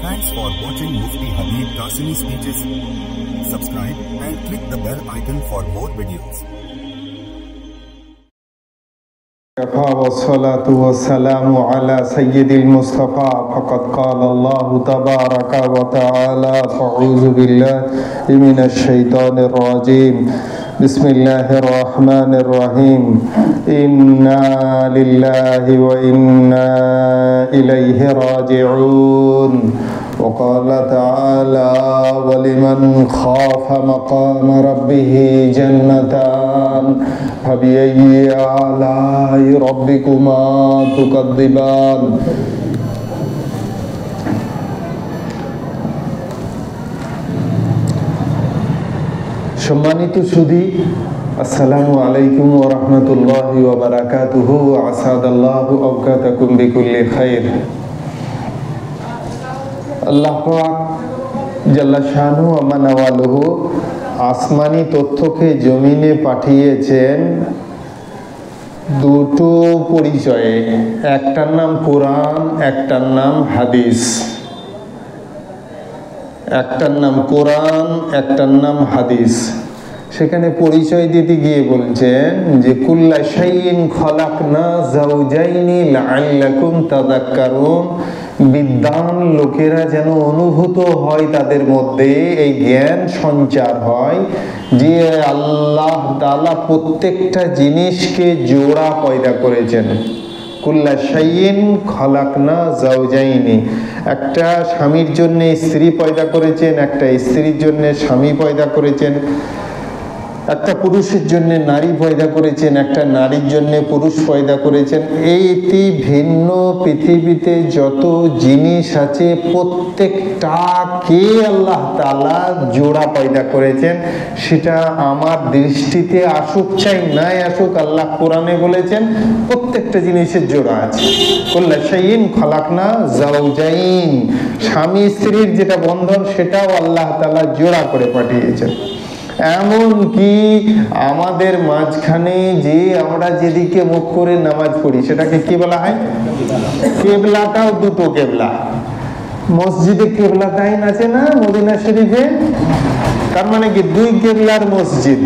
Thanks for watching Mufti Habib Qasimi speeches. Subscribe and click the bell icon for more videos. والصلاة والسلام على سيد المصطفى فقد قال الله تبارك وتعالى فأعوذ بالله من الشيطان الرجيم بسم الله الرحمن الرحيم إنا لله وإنا إليه راجعون وقال تعالى ولمن خاف مقام ربه جنتان فبأي آلاء ربكما تكذبان সম্মানিত সুধী আসসালামু আলাইকুম ওয়া রাহমাতুল্লাহি ওয়া বারাকাতুহু ওয়া আসাদাল্লাহু আওকাতাকুম বিকুল্লি খাইর। আল্লাহ পাক জাল্লা শানু ওয়া মানাওয়ালুহু আসমানি তথ্যকে জমিনে পাঠিয়েছেন দুটো পরিচয়ে, একটার নাম কোরআন, একটার নাম হাদিস। একটার নাম কোরআন, একটার নাম হাদিস। সেখানে পরিচয় দিতে গিয়ে বলছেন যে কুল্লা শাইইন খলাকনা যাওজাইনি লাআল্লাকুম তাযাক্কারুন। বিদ্বান লোকেরা যেন অনুভূত হয়, তাদের মধ্যে এই জ্ঞান সঞ্চার হয় যে আল্লাহ তাআলা প্রত্যেকটা জিনিসকে জোড়া পয়দা করেছেন। কুল্লা শাইইন খলাকনা যাওজাইনি। একটা স্বামীর জন্য স্ত্রী পয়দা করেছেন, একটা স্ত্রীর জন্য স্বামী পয়দা করেছেন, একটা পুরুষের জন্য নারী পয়দা করেছেন, একটা নারীর জন্য পুরুষ পয়দা করেছেন। এইটি ভিন্ন পৃথিবীতে যত জিনিস আছে প্রত্যেকটাকে আল্লাহ তাআলা জোড়া পয়দা করেছেন। সেটা আমার দৃষ্টিতে আসুক চাই নাই আসুক, আল্লাহ কোরআনে বলেছেন প্রত্যেকটা জিনিসের জোড়া আছে। কুল্লা শাইইন খলাকনা যাওজাইন। স্বামী স্ত্রীর যেটা বন্ধন সেটাও আল্লাহ তাআলা জোড়া করে পাঠিয়েছেন। এমন কি আমাদের মাঝখানে যে আমরা যেদিকে মুখ করে নামাজ পড়ি সেটাকে কি বলা হয়? কেবলাটাও দুটো কেবলা। মসজিদে কেবলাতাইন আছে না মদিনা শরীফে? তার মানে কি দুই কেবলার মসজিদ,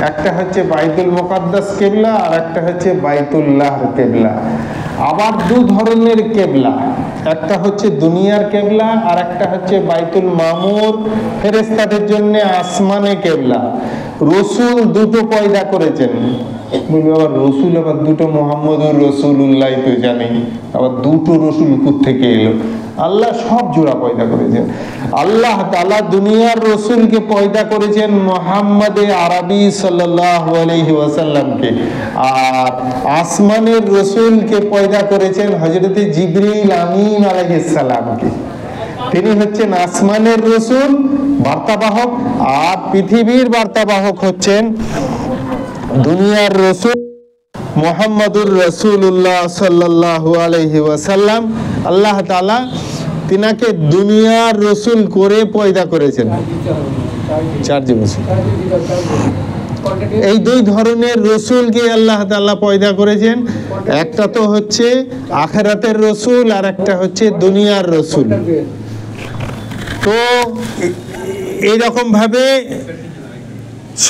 একটা হচ্ছে বাইতুল মুকাদ্দাস কেবলা আর একটা হচ্ছে বাইতুল্লাহ কেবলা। আবার দু ধরনের কেবলা, একটা হচ্ছে দুনিয়ার কেবলা আর একটা হচ্ছে বাইতুল মামুর, ফেরেশতাদের জন্য আসমানে কেবলা। রসুল দুটো পয়দা করেছেন। বলবে আবার রসুল, আবার দুটো মুহাম্মদুর রাসূলুল্লাহ তো জানি, আবার দুটো রসুল কোত্থেকে এলো? আল্লাহ সব জোড়া পয়দা করেছেন। আল্লাহ তাআলা দুনিয়ার রসুলকে পয়দা করেছেন মুহাম্মদে আরবি সাল্লাল্লাহু আলাইহি ওয়াসাল্লামকে, আর আসমানের রসুলকে পয়দা করেছেন হযরতে জিবরিল আমিন আলাইহিস সালামকে। তিনি হচ্ছেন আসমানের রসুল বার্তাবাহক, আর পৃথিবীর বার্তাবাহক হচ্ছেন দুনিয়ার রসুল মুহাম্মদুর রাসূলুল্লাহ সাল্লাল্লাহু আলাইহি ওয়াসাল্লাম। আল্লাহ তাআলা তিনাকে দুনিয়ার রসুল করে পয়দা করেছেন। এই দুই ধরনের রসুলকে আল্লাহ তাআলা পয়দা করেছেন। একটা তো হচ্ছে আখিরাতের রসুল আর একটা হচ্ছে দুনিয়ার রসুল। তো এইরকম ভাবে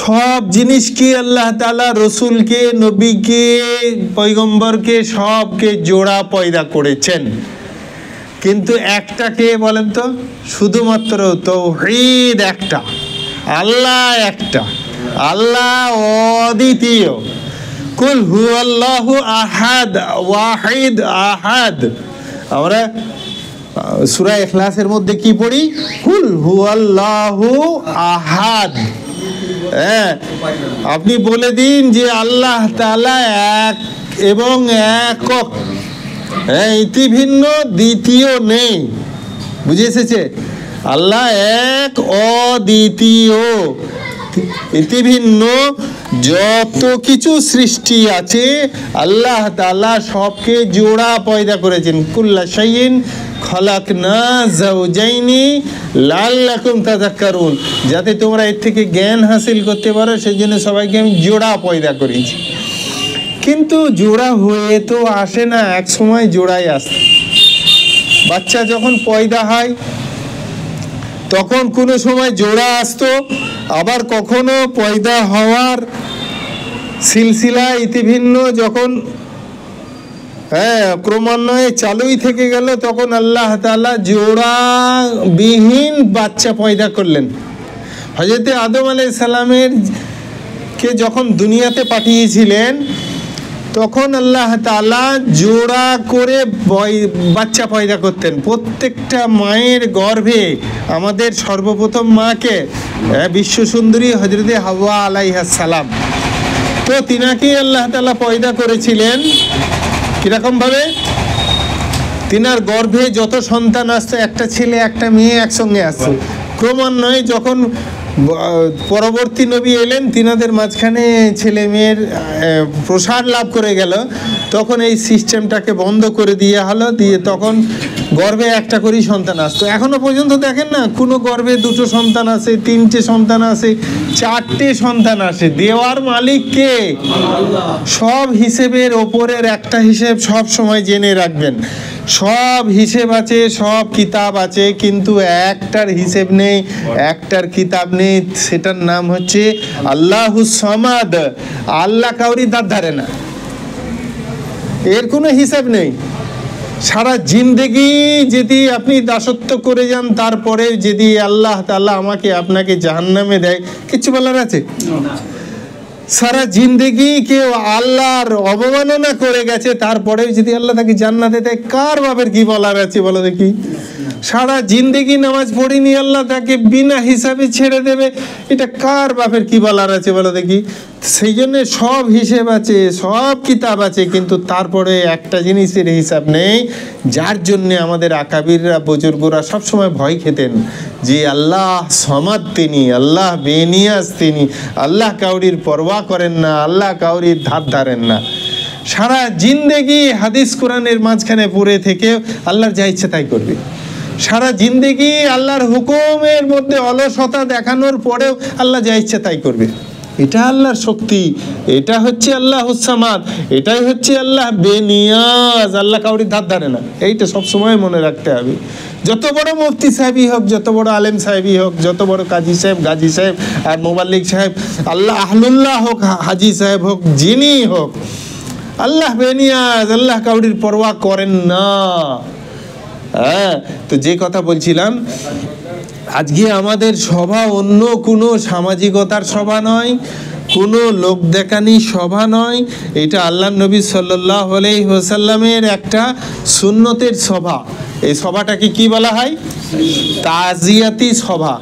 সব জিনিসকে আল্লাহ তাআলা রসুলকে, নবীকে, পয়গম্বরকে সবকে জোড়া পয়দা করেছেন। কিন্তু একটাকে বলেন তো, শুধুমাত্র তাওহীদ একটা, আল্লাহ একটা, আল্লাহ অদ্বিতীয়। কুল হুয়াল্লাহু আহাদ ওয়াহিদ আহাদ। আমরা সূরা ইখলাসের মধ্যে কি পড়ি? কুল হুয়াল্লাহু আহাদ। আপনি বলে দিন যে আল্লাহ তাআলা এক এবং একক, ইতি ভিন্ন, দ্বিতীয় নেই। বুঝে এসেছে? আল্লাহ এক, অদ্বিতীয়, ইতি ভিন্ন। যত কিছু সৃষ্টি আছে আল্লাহ তাআলা সবকে জোড়া পয়দা করেছেন। কুল্লা শাইইন খলাকনা যাওজাইনি লাআল্লাকুম তাযাক্কারুন। যাতে তোমরা এর থেকে জ্ঞান হাসিল করতে পারো সেজন্য সবাইকে আমি জোড়া পয়দা করেছি। কিন্তু জোড়া হয়ে তো আসে না, এক সময় জোড়াই আসে। বাচ্চা যখন পয়দা হয় তখন কোনো সময় জোড়া আসতো, আবার কখনো পয়দা হওয়ার সিলসিলা ইতিভিন্ন যখন ক্রমান্বয়ে চালুই থেকে গেল, তখন আল্লাহ তাআলা জোড়াবিহীন বাচ্চা পয়দা করলেন। হযরত আদম আলাইহিস সালামের কে যখন দুনিয়াতে পাঠিয়েছিলেন, তখন আল্লাহ তাআলা জোড়া করে বাচ্চা পয়দা করতেন। প্রত্যেকটা মায়ের গর্ভে আমাদের সর্বপ্রথম মাকে বিশ্ব সুন্দরী হযরত হাওয়া আলাইহিস সালাম, তো তিনাকে আল্লাহ তাআলা পয়দা করেছিলেন কিরকম ভাবে? তিনার গর্ভে যত সন্তান আসতো, একটা ছেলে একটা মেয়ে একসঙ্গে আসতো। ক্রমান্বয়ে যখন পরবর্তী নবী এলেন, তিনাদের মাঝখানে ছেলে মেয়ের প্রসার লাভ করে গেল, তখন এই সিস্টেমটাকে বন্ধ করে দেওয়া হলো। দিয়ে তখন গর্ভে একটা করেই সন্তান আসতো। এখনো পর্যন্ত দেখেন না, কোনো গর্ভে 2টো সন্তান আসে, 3টে সন্তান আসে, 4টে সন্তান আসে। দেওয়ার মালিক কে? সব হিসেবের ওপরের একটা হিসেব সব সময় জেনে রাখবেন। সব হিসেব আছে, সব কিতাব আছে, কিন্তু একটার হিসেব নেই, একটার কিতাব নেই। সেটার নাম হচ্ছে আল্লাহুস সামাদ। আল্লাহ কাউরি দাঁত ধারে না, এর কোনো হিসাব নেই। সারা জিন্দেগি যদি আপনি দাসত্ব করে যান, তারপরে যদি আল্লাহ তাআলা আমাকে আপনাকে জাহান্নামে দেয়, কিছু বলার আছে? সারা জিন্দেগি কেউ আল্লাহর অবমাননা করে গেছে, তারপরেও যদি আল্লাহ তাকে জান্নাতে দেয়, কার বাপের কি বলার আছে বলো দেখি? সারা জিন্দেগি নামাজ পড়িনি, আল্লাহ তাকে বিনা হিসাবে ছেড়ে দেবে, এটা কার বাপের কি বলার আছে বলো দেখি? সেই জন্য সব হিসেব আছে, সব কিতাব আছে, কিন্তু তারপরে একটা জিনিসের হিসাব নেই, যার জন্যে আমাদের আকাবিররা বুজুর্গরা সবসময় ভয় খেতেন যে আল্লাহ সমাদ তিনি, আল্লাহ বেনিয়াজ তিনি, আল্লাহ কাউরির পরোয়া করেন না, আল্লাহ কাউরির ধার ধারেন না। সারা জিন্দেগি হাদিস কোরআনের মাঝখানে পড়ে থেকে আল্লাহর যা ইচ্ছে তাই করবে। সারা জিন্দেগি আল্লাহর হুকুমের মধ্যে অলসতা দেখানোর পরেও আল্লাহ যা ইচ্ছে তাই করবে। এটা আল্লাহর শক্তি, এটা হচ্ছে আল্লাহুস সামাদ, এটাই হচ্ছে আল্লাহ বেনিয়াজ, আল্লাহ কাউরির ধার ধারে না। এইটা সবসময় মনে রাখতে হবে। যত বড় মুফতি সাহেবই হোক, যত বড় আলেম সাহেবই হোক, যত বড় কাজী সাহেব, গাজী সাহেব আর মোবাল্লিক সাহেব, আল্লাহ আহলুল্লাহ হোক, হাজি সাহেব হোক, যিনি হোক, আল্লাহ বেনিয়াজ, আল্লাহ কাউরির পরোয়া করেন না। তো যে কথা বলছিলাম, আজকে আমাদের সভা অন্য কোনো সামাজিকতার সভা নয়, কোনো লোক দেখানি সভা নয়, এটা আল্লাহর নবী সাল্লাল্লাহু আলাইহি ওয়াসাল্লামের একটা সুন্নতের সভা। এই সভাটাকে কি বলা হয়? তাজিয়াতি সভা।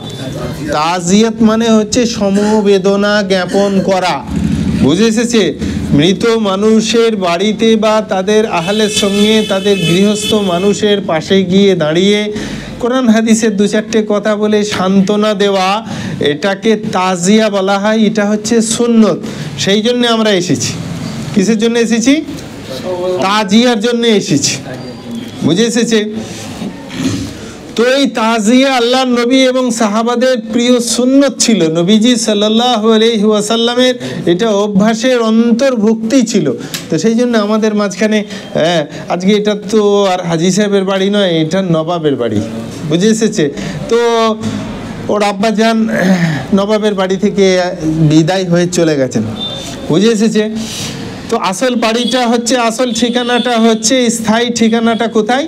তাজিয়াত মানে হচ্ছে সমবেদনা জ্ঞাপন করা, বুঝে এসেছে? মৃত মানুষের বাড়িতে বা তাদের আহলের সঙ্গে তাদের গৃহস্থ মানুষের পাশে গিয়ে দাঁড়িয়ে কোরআন হাদিসের 2-4টে কথা বলে সান্ত্বনা দেওয়া, এটাকে তাজিয়া বলা হয়। এটা হচ্ছে সুন্নত। সেই জন্য আমরা এসেছি। কিসের জন্য এসেছি? তাজিয়ার জন্য এসেছি, বুঝে এসেছে? তো এই তাজিয়া আল্লাহর নবী এবং সাহাবাদের প্রিয় সুন্নত ছিল, নবীজি সাল্লাল্লাহু আলাইহি ওয়াসাল্লামের এটা অভ্যাসের অন্তর্ভুক্তি ছিল। তো সেই জন্য আমাদের মাঝখানে আজকে এটা তো আর হাজি সাহেবের বাড়ি নয়, এটা নবাবের বাড়ি, বুঝে এসেছে? তো ওর আব্বাজান নবাবের বাড়ি থেকে বিদায় হয়ে চলে গেছেন, বুঝে এসেছে? তো আসল বাড়িটা হচ্ছে, আসল ঠিকানাটা হচ্ছে, স্থায়ী ঠিকানাটা কোথায়?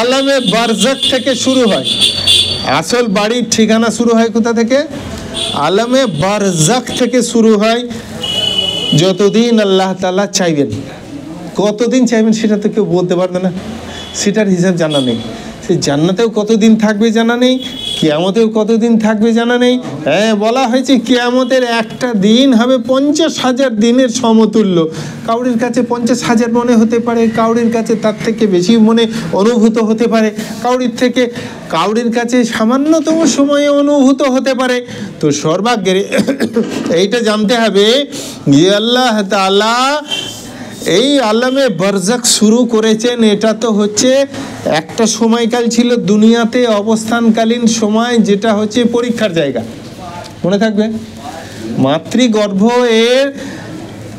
আলামে বারজাক থেকে শুরু হয়। আসল বাড়ির ঠিকানা শুরু হয় কোথা থেকে? আলামে বারজাক থেকে শুরু হয়। যতদিন আল্লাহ তাআলা চাইবেন, কতদিন চাইবেন সেটা তো কেউ বলতে পারবে না, সেটার হিসাব জানা নেই। সে জান্নাতেও কতদিন থাকবে জানা নেই, কিয়ামতেও কতদিন থাকবে জানা নেই। বলা হয়েছে কিয়ামতের একটা দিন হবে 50,000 দিনের সমতুল্য। কাউরির কাছে 50,000 মনে হতে পারে, কাউরির কাছে তার থেকে বেশি মনে অনুভূত হতে পারে, কাউরির কাছে সামান্যতম সময়ে অনুভূত হতে পারে। তো সর্বাগ্রে এইটা জানতে হবে যে আল্লাহ তাআলা এই আলামে বারজাক শুরু করেছেন। এটা তো হচ্ছে একটা সময়কাল ছিল দুনিয়াতে অবস্থানকালীন সময়, যেটা হচ্ছে পরীক্ষার জায়গা, মনে থাকবে। মাতৃগর্ভ এর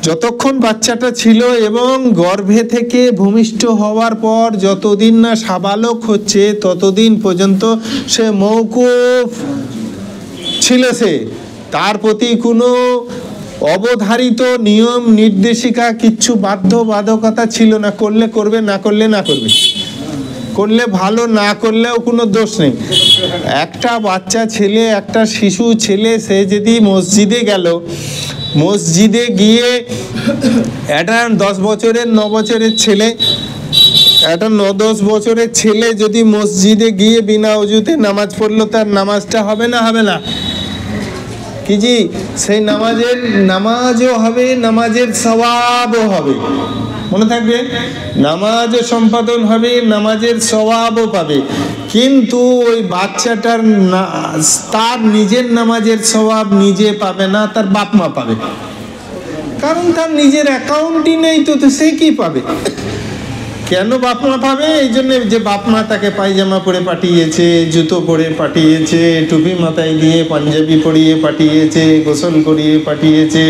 যতক্ষণ বাচ্চাটা ছিল এবং গর্ভে থেকে ভূমিষ্ঠ হওয়ার পর যতদিন না সাবালক হচ্ছে ততদিন পর্যন্ত সে মওকুফ ছিল, সে তার প্রতি কোনো অবধারিত নিয়ম নির্দেশিকা কিচ্ছু বাধ্যবাধকতা ছিল না। করলে করবে, না করলে না করবে, করলে ভালো, না করলেও কোনো দোষ নেই। একটা বাচ্চা ছেলে, একটা শিশু ছেলে, সে যদি মসজিদে গেল, মসজিদে গিয়ে একটা 10 বছরের 9 বছরের ছেলে, একটা 9-10 বছরের ছেলে যদি মসজিদে গিয়ে বিনা ওযুতে নামাজ পড়লো, তার নামাজটা হবে না? হবে না? কি জি, সেই নামাজও হবে, নামাজের সওয়াবও হবে। মনে থাকবে, নামাজও সম্পাদন হবে, নামাজের সওয়াবও পাবে। কিন্তু ওই বাচ্চাটার তার নিজের নামাজের সওয়াব নিজে পাবে না, তার বাপ মা পাবে। কারণ তার নিজের অ্যাকাউন্টই নেই, তো সে কি পাবে? কেন বাপ মা পাবে? এই জন্য যে বাপ মা তাকে পায়জামা পরে পাঠিয়েছে, জুতো পরে পাঠিয়েছে, টুপি মাথায় দিয়ে পাঞ্জাবি পরিয়ে পাঠিয়েছে, গোসল করিয়ে পাঠিয়েছে,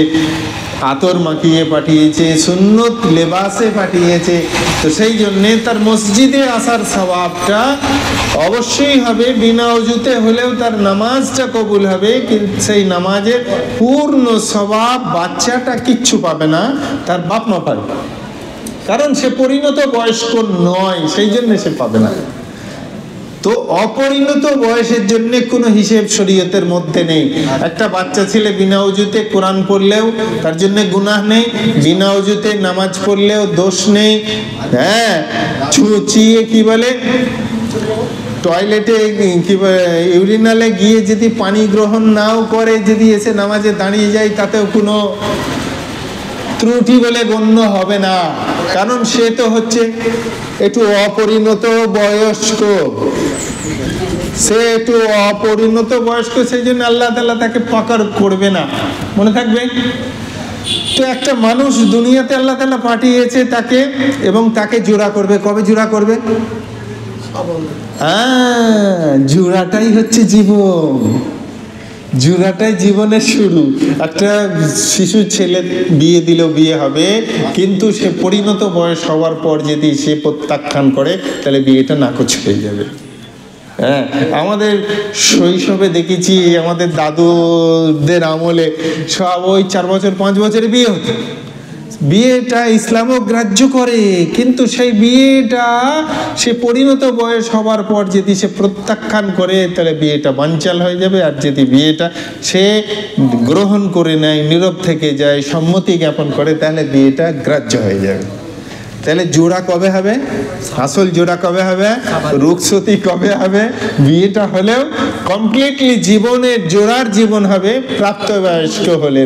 আতর মাখিয়ে পাঠিয়েছে, সুন্নত লেবাসে পাঠিয়েছে। তো সেই জন্যে তার মসজিদে আসার সওয়াবটা অবশ্যই হবে, বিনা ওযুতে হলেও তার নামাজটা কবুল হবে। কিন্তু সেই নামাজের পূর্ণ সওয়াব বাচ্চাটা কিচ্ছু পাবে না, তার বাপ মা পাবে। কারণ সে পরিণত বয়স্ক নয়, সেই জন্য সে পাবে না। তো অপরিণত বয়সের জন্য কোনো হিসেব শরীয়তের মধ্যে নেই। একটা বাচ্চা ছেলে বিনা ওযুতে কোরআন পড়লেও তার জন্য গুনাহ নেই, বিনা ওযুতে নামাজ পড়লেও দোষ নেই। হ্যাঁ, ছুঁচিয়ে কি বলে, টয়লেটে কি ইউরিনালে গিয়ে যদি পানি গ্রহণ নাও করে, যদি এসে নামাজে দাঁড়িয়ে যায়, তাতেও কোনো ত্রুটি বলে গণ্য হবে না। কারণ সে তো হচ্ছে একটু অপরিণত বয়স্ক, সে একটু অপরিণত বয়স্ক, সেই জন্য আল্লাহ তাআলা তাকে পাকড় করবে না। মনে থাকবে। তো একটা মানুষ দুনিয়াতে আল্লাহ তাআলা পাঠিয়েছে তাকে, এবং তাকে জোড়া করবে। কবে জোড়া করবে? জোড়াটাই হচ্ছে জীবন, জোড়াটাই জীবনের শুরু। একটা শিশু ছেলে বিয়ে দিল, বিয়ে হবে, কিন্তু সে পরিণত বয়স হওয়ার পর যদি সে প্রত্যাখ্যান করে, তাহলে বিয়েটা নাকচ হয়ে যাবে। হ্যাঁ, আমাদের শৈশবে দেখেছি, আমাদের দাদুদের আমলে সব ওই 4 বছর 5 বছরে বিয়ে হতো। বিয়েটা ইসলামও গ্রাহ্য করে, কিন্তু সেই বিয়েটা সে পরিণত বয়স হওয়ার পর যদি সে প্রত্যাখ্যান করে, তাহলে বিয়েটা বানচাল হয়ে যাবে। আর যদি বিয়েটা সে গ্রহণ করে নেয়, নীরব থেকে যায়, সম্মতি জ্ঞাপন করে, তাহলে বিয়েটা গ্রাহ্য হয়ে যাবে। তাহলে জোড়া কবে হবে? আসল জোড়া কবে হবে? রুখসতি কবে হবে? বিয়েটা হলেও কমপ্লিটলি জীবনের জোড়ার জীবন হবে প্রাপ্তবয়স্ক হলে।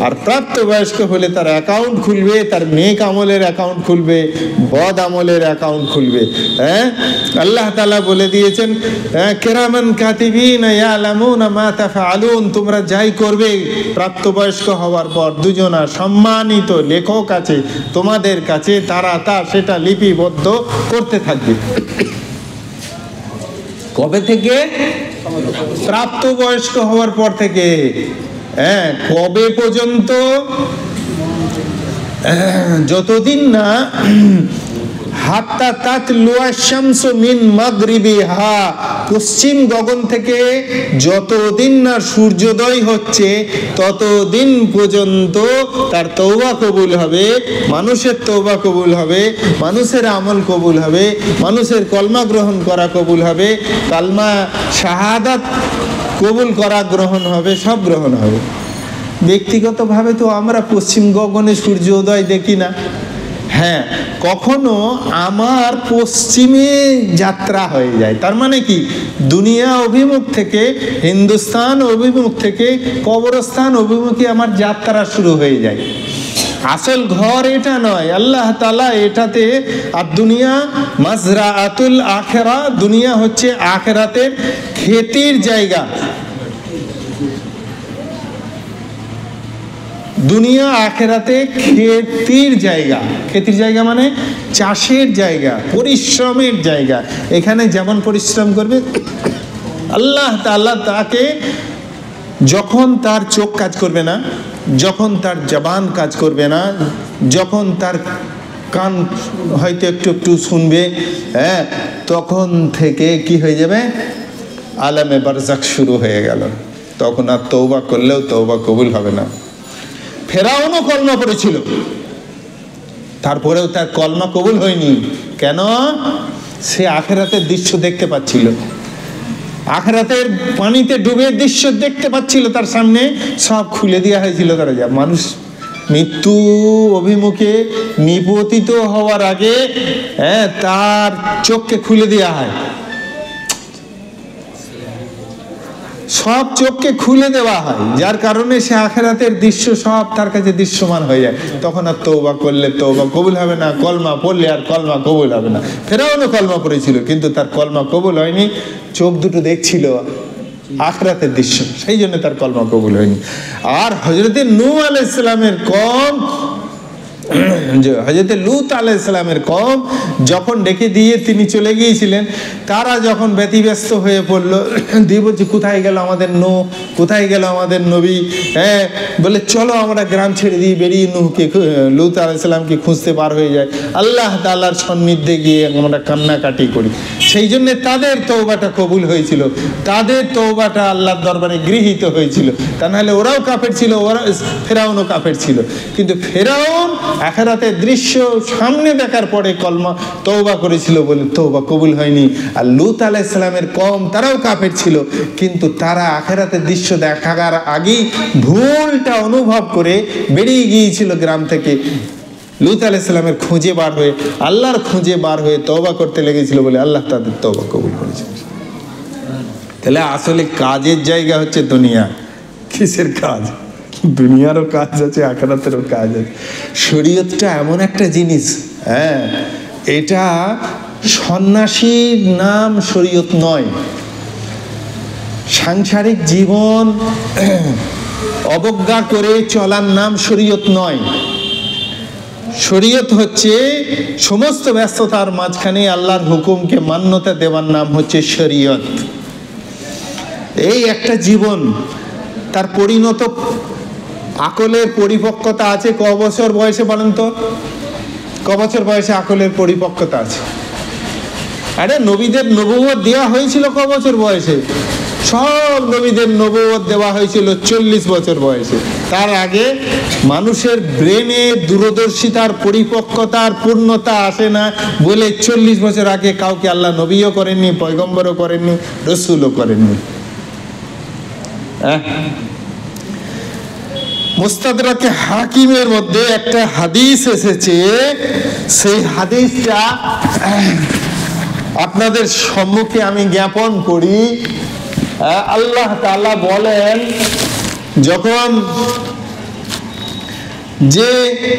আর প্রাপ্তবয়স্ক হলে তার অ্যাকাউন্ট খুলবে, তার নেক আমলের অ্যাকাউন্ট খুলবে, বদ আমলের অ্যাকাউন্ট খুলবে। হ্যাঁ, আল্লাহ তাআলা বলে দিয়েছেন, কিরামান কাতিবিন ইয়ালামুনা মা তাফআলুন, তোমরা যাই করবে প্রাপ্তবয়স্ক হওয়ার পর, দুজনা সম্মানিত লেখক আছে তোমাদের কাছে, তারা সেটা লিপিবদ্ধ করতে থাকবে। কবে থেকে? প্রাপ্তবয়স্ক হওয়ার পর থেকে। হ্যাঁ, কবে পর্যন্ত? যতদিন না হাত্তা তাতলুয়া শামসু মিন মাগরিবিহা, পশ্চিম গগন থেকে যতদিন না সূর্যোদয় হচ্ছে, ততদিন পর্যন্ত তার তওবা কবুল হবে, মানুষের তওবা কবুল হবে, মানুষের আমল কবুল হবে, মানুষের কলমা গ্রহণ করা কবুল হবে, কালমা শাহাদাত কবুল করা গ্রহণ হবে, সব গ্রহণ হবে। ব্যক্তিগতভাবে তো আমরা পশ্চিম গগনে সূর্যোদয় দেখি না। হ্যাঁ, কখনো আমার পশ্চিমে যাত্রা হয়ে যায়, তার মানে কি, দুনিয়া অভিমুখ থেকে, হিন্দুস্তান অভিমুখ থেকে কবরস্থান অভিমুখে আমার যাত্রা শুরু হয়ে যায়। আসল ঘর এটা নয়, আল্লাহ তাআলা এটাতে, আর দুনিয়া মাজরাআতুল আখিরা, দুনিয়া হচ্ছে আখিরাতের খেতির জায়গা। দুনিয়া আখিরাতে খেতির জায়গা। খেতির জায়গা মানে চাষের জায়গা, পরিশ্রমের জায়গা। এখানে যেমন পরিশ্রম করবে আল্লাহ তাআলা তাকে, যখন তার চোখ কাজ করবে না, যখন তার জবান কাজ করবে না, যখন তার কান হয়তো একটু একটু শুনবে, হ্যাঁ, তখন থেকে কি হয়ে যাবে, আলামে বারজাখ শুরু হয়ে গেল। তখন আর তওবা করলেও তওবা কবুল হবে না। ফেরাউনও কলমা পড়েছিল, তারপরেও তার কলমা কবুল হয়নি। কেন? সে আখিরাতের দৃশ্য দেখতে পাচ্ছিল, আখিরাতের পানিতে ডুবে দৃশ্য দেখতে পাচ্ছিল, তার সামনে সব খুলে দেওয়া হয়েছিল। তারা যা মানুষ মৃত্যু অভিমুখে নিপতিত হওয়ার আগে, হ্যাঁ, তার চোখকে খুলে দেওয়া হয়, সব চোখকে খুলে দেওয়া হয়, যার কারণে সে আখিরাতের দৃশ্য সব তার কাছে দৃশ্যমান হয়ে যায়। তখন আর তওবা করলে তওবা কবুল হবে না, কলমা পড়লে আর কলমা কবুল হবে না। ফেরাউনও কলমা পড়েছিল, কিন্তু তার কলমা কবুল হয়নি। চোখ দুটো দেখছিল আখিরাতের দৃশ্য, সেই জন্য তার কলমা কবুল হয়নি। আর হযরতে নূহ আলাইহিস সালামের কওম, হযরতে লূত আলাইহিস সালামের কওম যখন ডেকে দিয়ে তিনি চলে গিয়েছিলেন, তারা যখন ব্যতিব্যস্ত হয়ে পড়লো, দিয়ে বলছে কোথায় গেল আমাদের নূহ, কোথায় গেল আমাদের নবী, হ্যাঁ, বলে চলো আমরা গ্রাম ছেড়ে দিই, বেরিয়ে নূহকে, লূত আলাইহিস সালামকে খুঁজতে পার হয়ে যায়, আল্লাহ তাআলার সন্নিধ্যে গিয়ে আমরা কান্নাকাটি করি। সেই জন্য তাদের তওবাটা কবুল হয়েছিল, তাদের তওবাটা আল্লাহর দরবারে গৃহীত হয়েছিল। তা নাহলে ওরাও কাফের ছিল, ওরা ফেরাউনও কাফের ছিল। কিন্তু ফেরাউন আখিরাতের দৃশ্য সামনে দেখার পরে কলমা তওবা করেছিল বলে তওবা কবুল হয়নি। আর লূত আলাইহিস সালামের কওম তারাও কাফের ছিল, কিন্তু তারা আখিরাতের দৃশ্য দেখার আগেই ভুলটা অনুভব করে বেরিয়ে গিয়েছিল গ্রাম থেকে, লূত আলাইহিস সালামের খুঁজে বার হয়ে, আল্লাহর খুঁজে বার হয়ে তওবা করতে লেগেছিল বলে আল্লাহ তাদের তওবা কবুল করেছেন। তাহলে আসলে কাজের জায়গা হচ্ছে দুনিয়া। কিসের কাজ? দুনিয়ারও কাজ আছে, আখিরাতেরও কাজ আছে। শরীয়তটা এমন একটা জিনিস, হ্যাঁ, এটা সন্ন্যাসীর নাম শরীয়ত নয়, সাংসারিক জীবন অবজ্ঞা করে চলার নাম শরীয়ত নয়। শরীয়ত হচ্ছে সমস্ত ব্যস্ততার মাঝখানে আল্লাহর হুকুমকে মান্যতা দেওয়ার নাম হচ্ছে শরীয়ত। এই একটা জীবন, তার পরিণত আকলের পরিপক্কতা আছে ক বছর বয়সে বলেন তো? ক বছর বয়সে আকলের পরিপক্কতা আছে? আরে নবীদের নবুয়ত দেওয়া হয়েছিল ক বছর বয়সে? সব নবীদের নবুয়ত দেওয়া হয়েছিল 40 বছর বয়সে। তার আগে মানুষের ব্রেনে দূরদর্শিতার পরিপক্কতার পূর্ণতা আসে না বলে 40 বছর আগে কাউকে আল্লাহ নবীও করেননি, পয়গম্বরও করেননি, রসুলও করেননি। মুস্তাদরাকে হাকিমের মধ্যে একটা হাদিস এসেছে, সেই হাদিসটা আপনাদের সম্মুখে আমি জ্ঞাপন করি। আল্লাহ তাআলা বলেন, যখন যে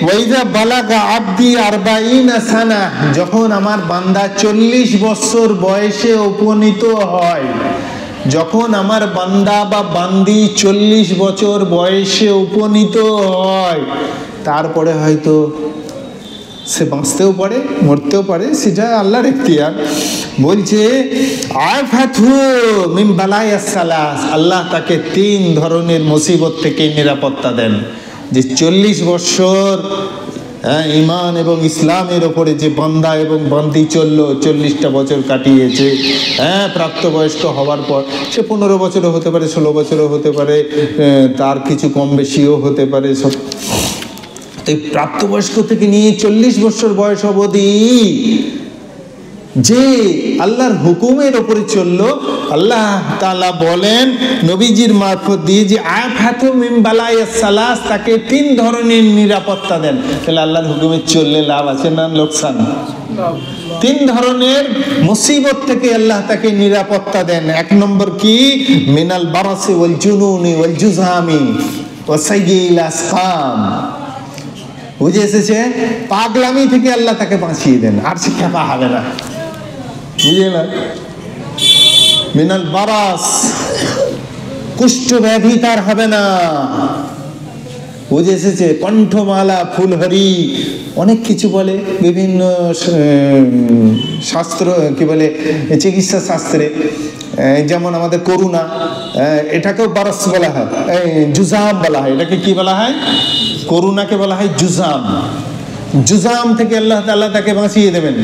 ওয়াইদা বালাগা আবদি 40 সানা, যখন আমার বান্দা 40 বছর বয়সে উপনীত হয়, যখন আমার বান্দা বা বান্দি 40 বছর বয়সে উপনীত হয়, তারপরে হয়তো সে বাঁচতেও পারে, মরতেও পারে, সেটা আল্লাহর ইখতিয়ার। বলছে আফাতু মিন বালায়াস সালাস, আল্লাহ তাকে 3 ধরনের মুসিবত থেকে নিরাপত্তা দেন। যে 40 বছর ঈমান এবং ইসলামের ওপরে যে বান্দা এবং বান্দি চললো, 40টা বছর কাটিয়েছে, প্রাপ্তবয়স্ক হওয়ার পর সে 15 বছরও হতে পারে, 16 বছরও হতে পারে, তার কিছু কম বেশিও হতে পারে। সব তো প্রাপ্তবয়স্ক থেকে নিয়ে 40 বছর বয়স অবধি যে আল্লাহর হুকুমের ওপরে চললো, আল্লাহ তাআলা বলেন নবীজির মারফত দিয়ে যে আফাতু মিন বালায়াস সালাস, তাকে 3 ধরনের নিরাপত্তা দেন। তাহলে আল্লাহর হুকুমে চললে লাভ আছে না লোকসান? 3 ধরনের মুসিবত থেকে আল্লাহ তাকে নিরাপত্তা দেন। 1 নম্বর কি? মিনাল বারাসি ওয়াল জুনুনি ওয়াল জুজামি ওয়া সাইয়িল আসকাম। বুঝে এসেছে? পাগলামি থেকে আল্লাহ তাকে বাঁচিয়ে দেন, আর সে খেপা হবে না। বুঝে না? মিনাল বারাস, কুষ্ঠ ব্যাধি তার হবে না। বুঝে এসেছে? কণ্ঠমালা, ফুলহরি, অনেক কিছু বলে, বিভিন্ন শাস্ত্র কি বলে চিকিৎসা শাস্ত্রে, যেমন আমাদের করোনা, এটাকেও বারস বলা হয়, জুজাম বলা হয়। এটাকে কি বলা হয়? করোনাকে বলা হয় জুজাম। জুজাম থেকে আল্লাহ তাআলা তাকে বাঁচিয়ে দেবেন,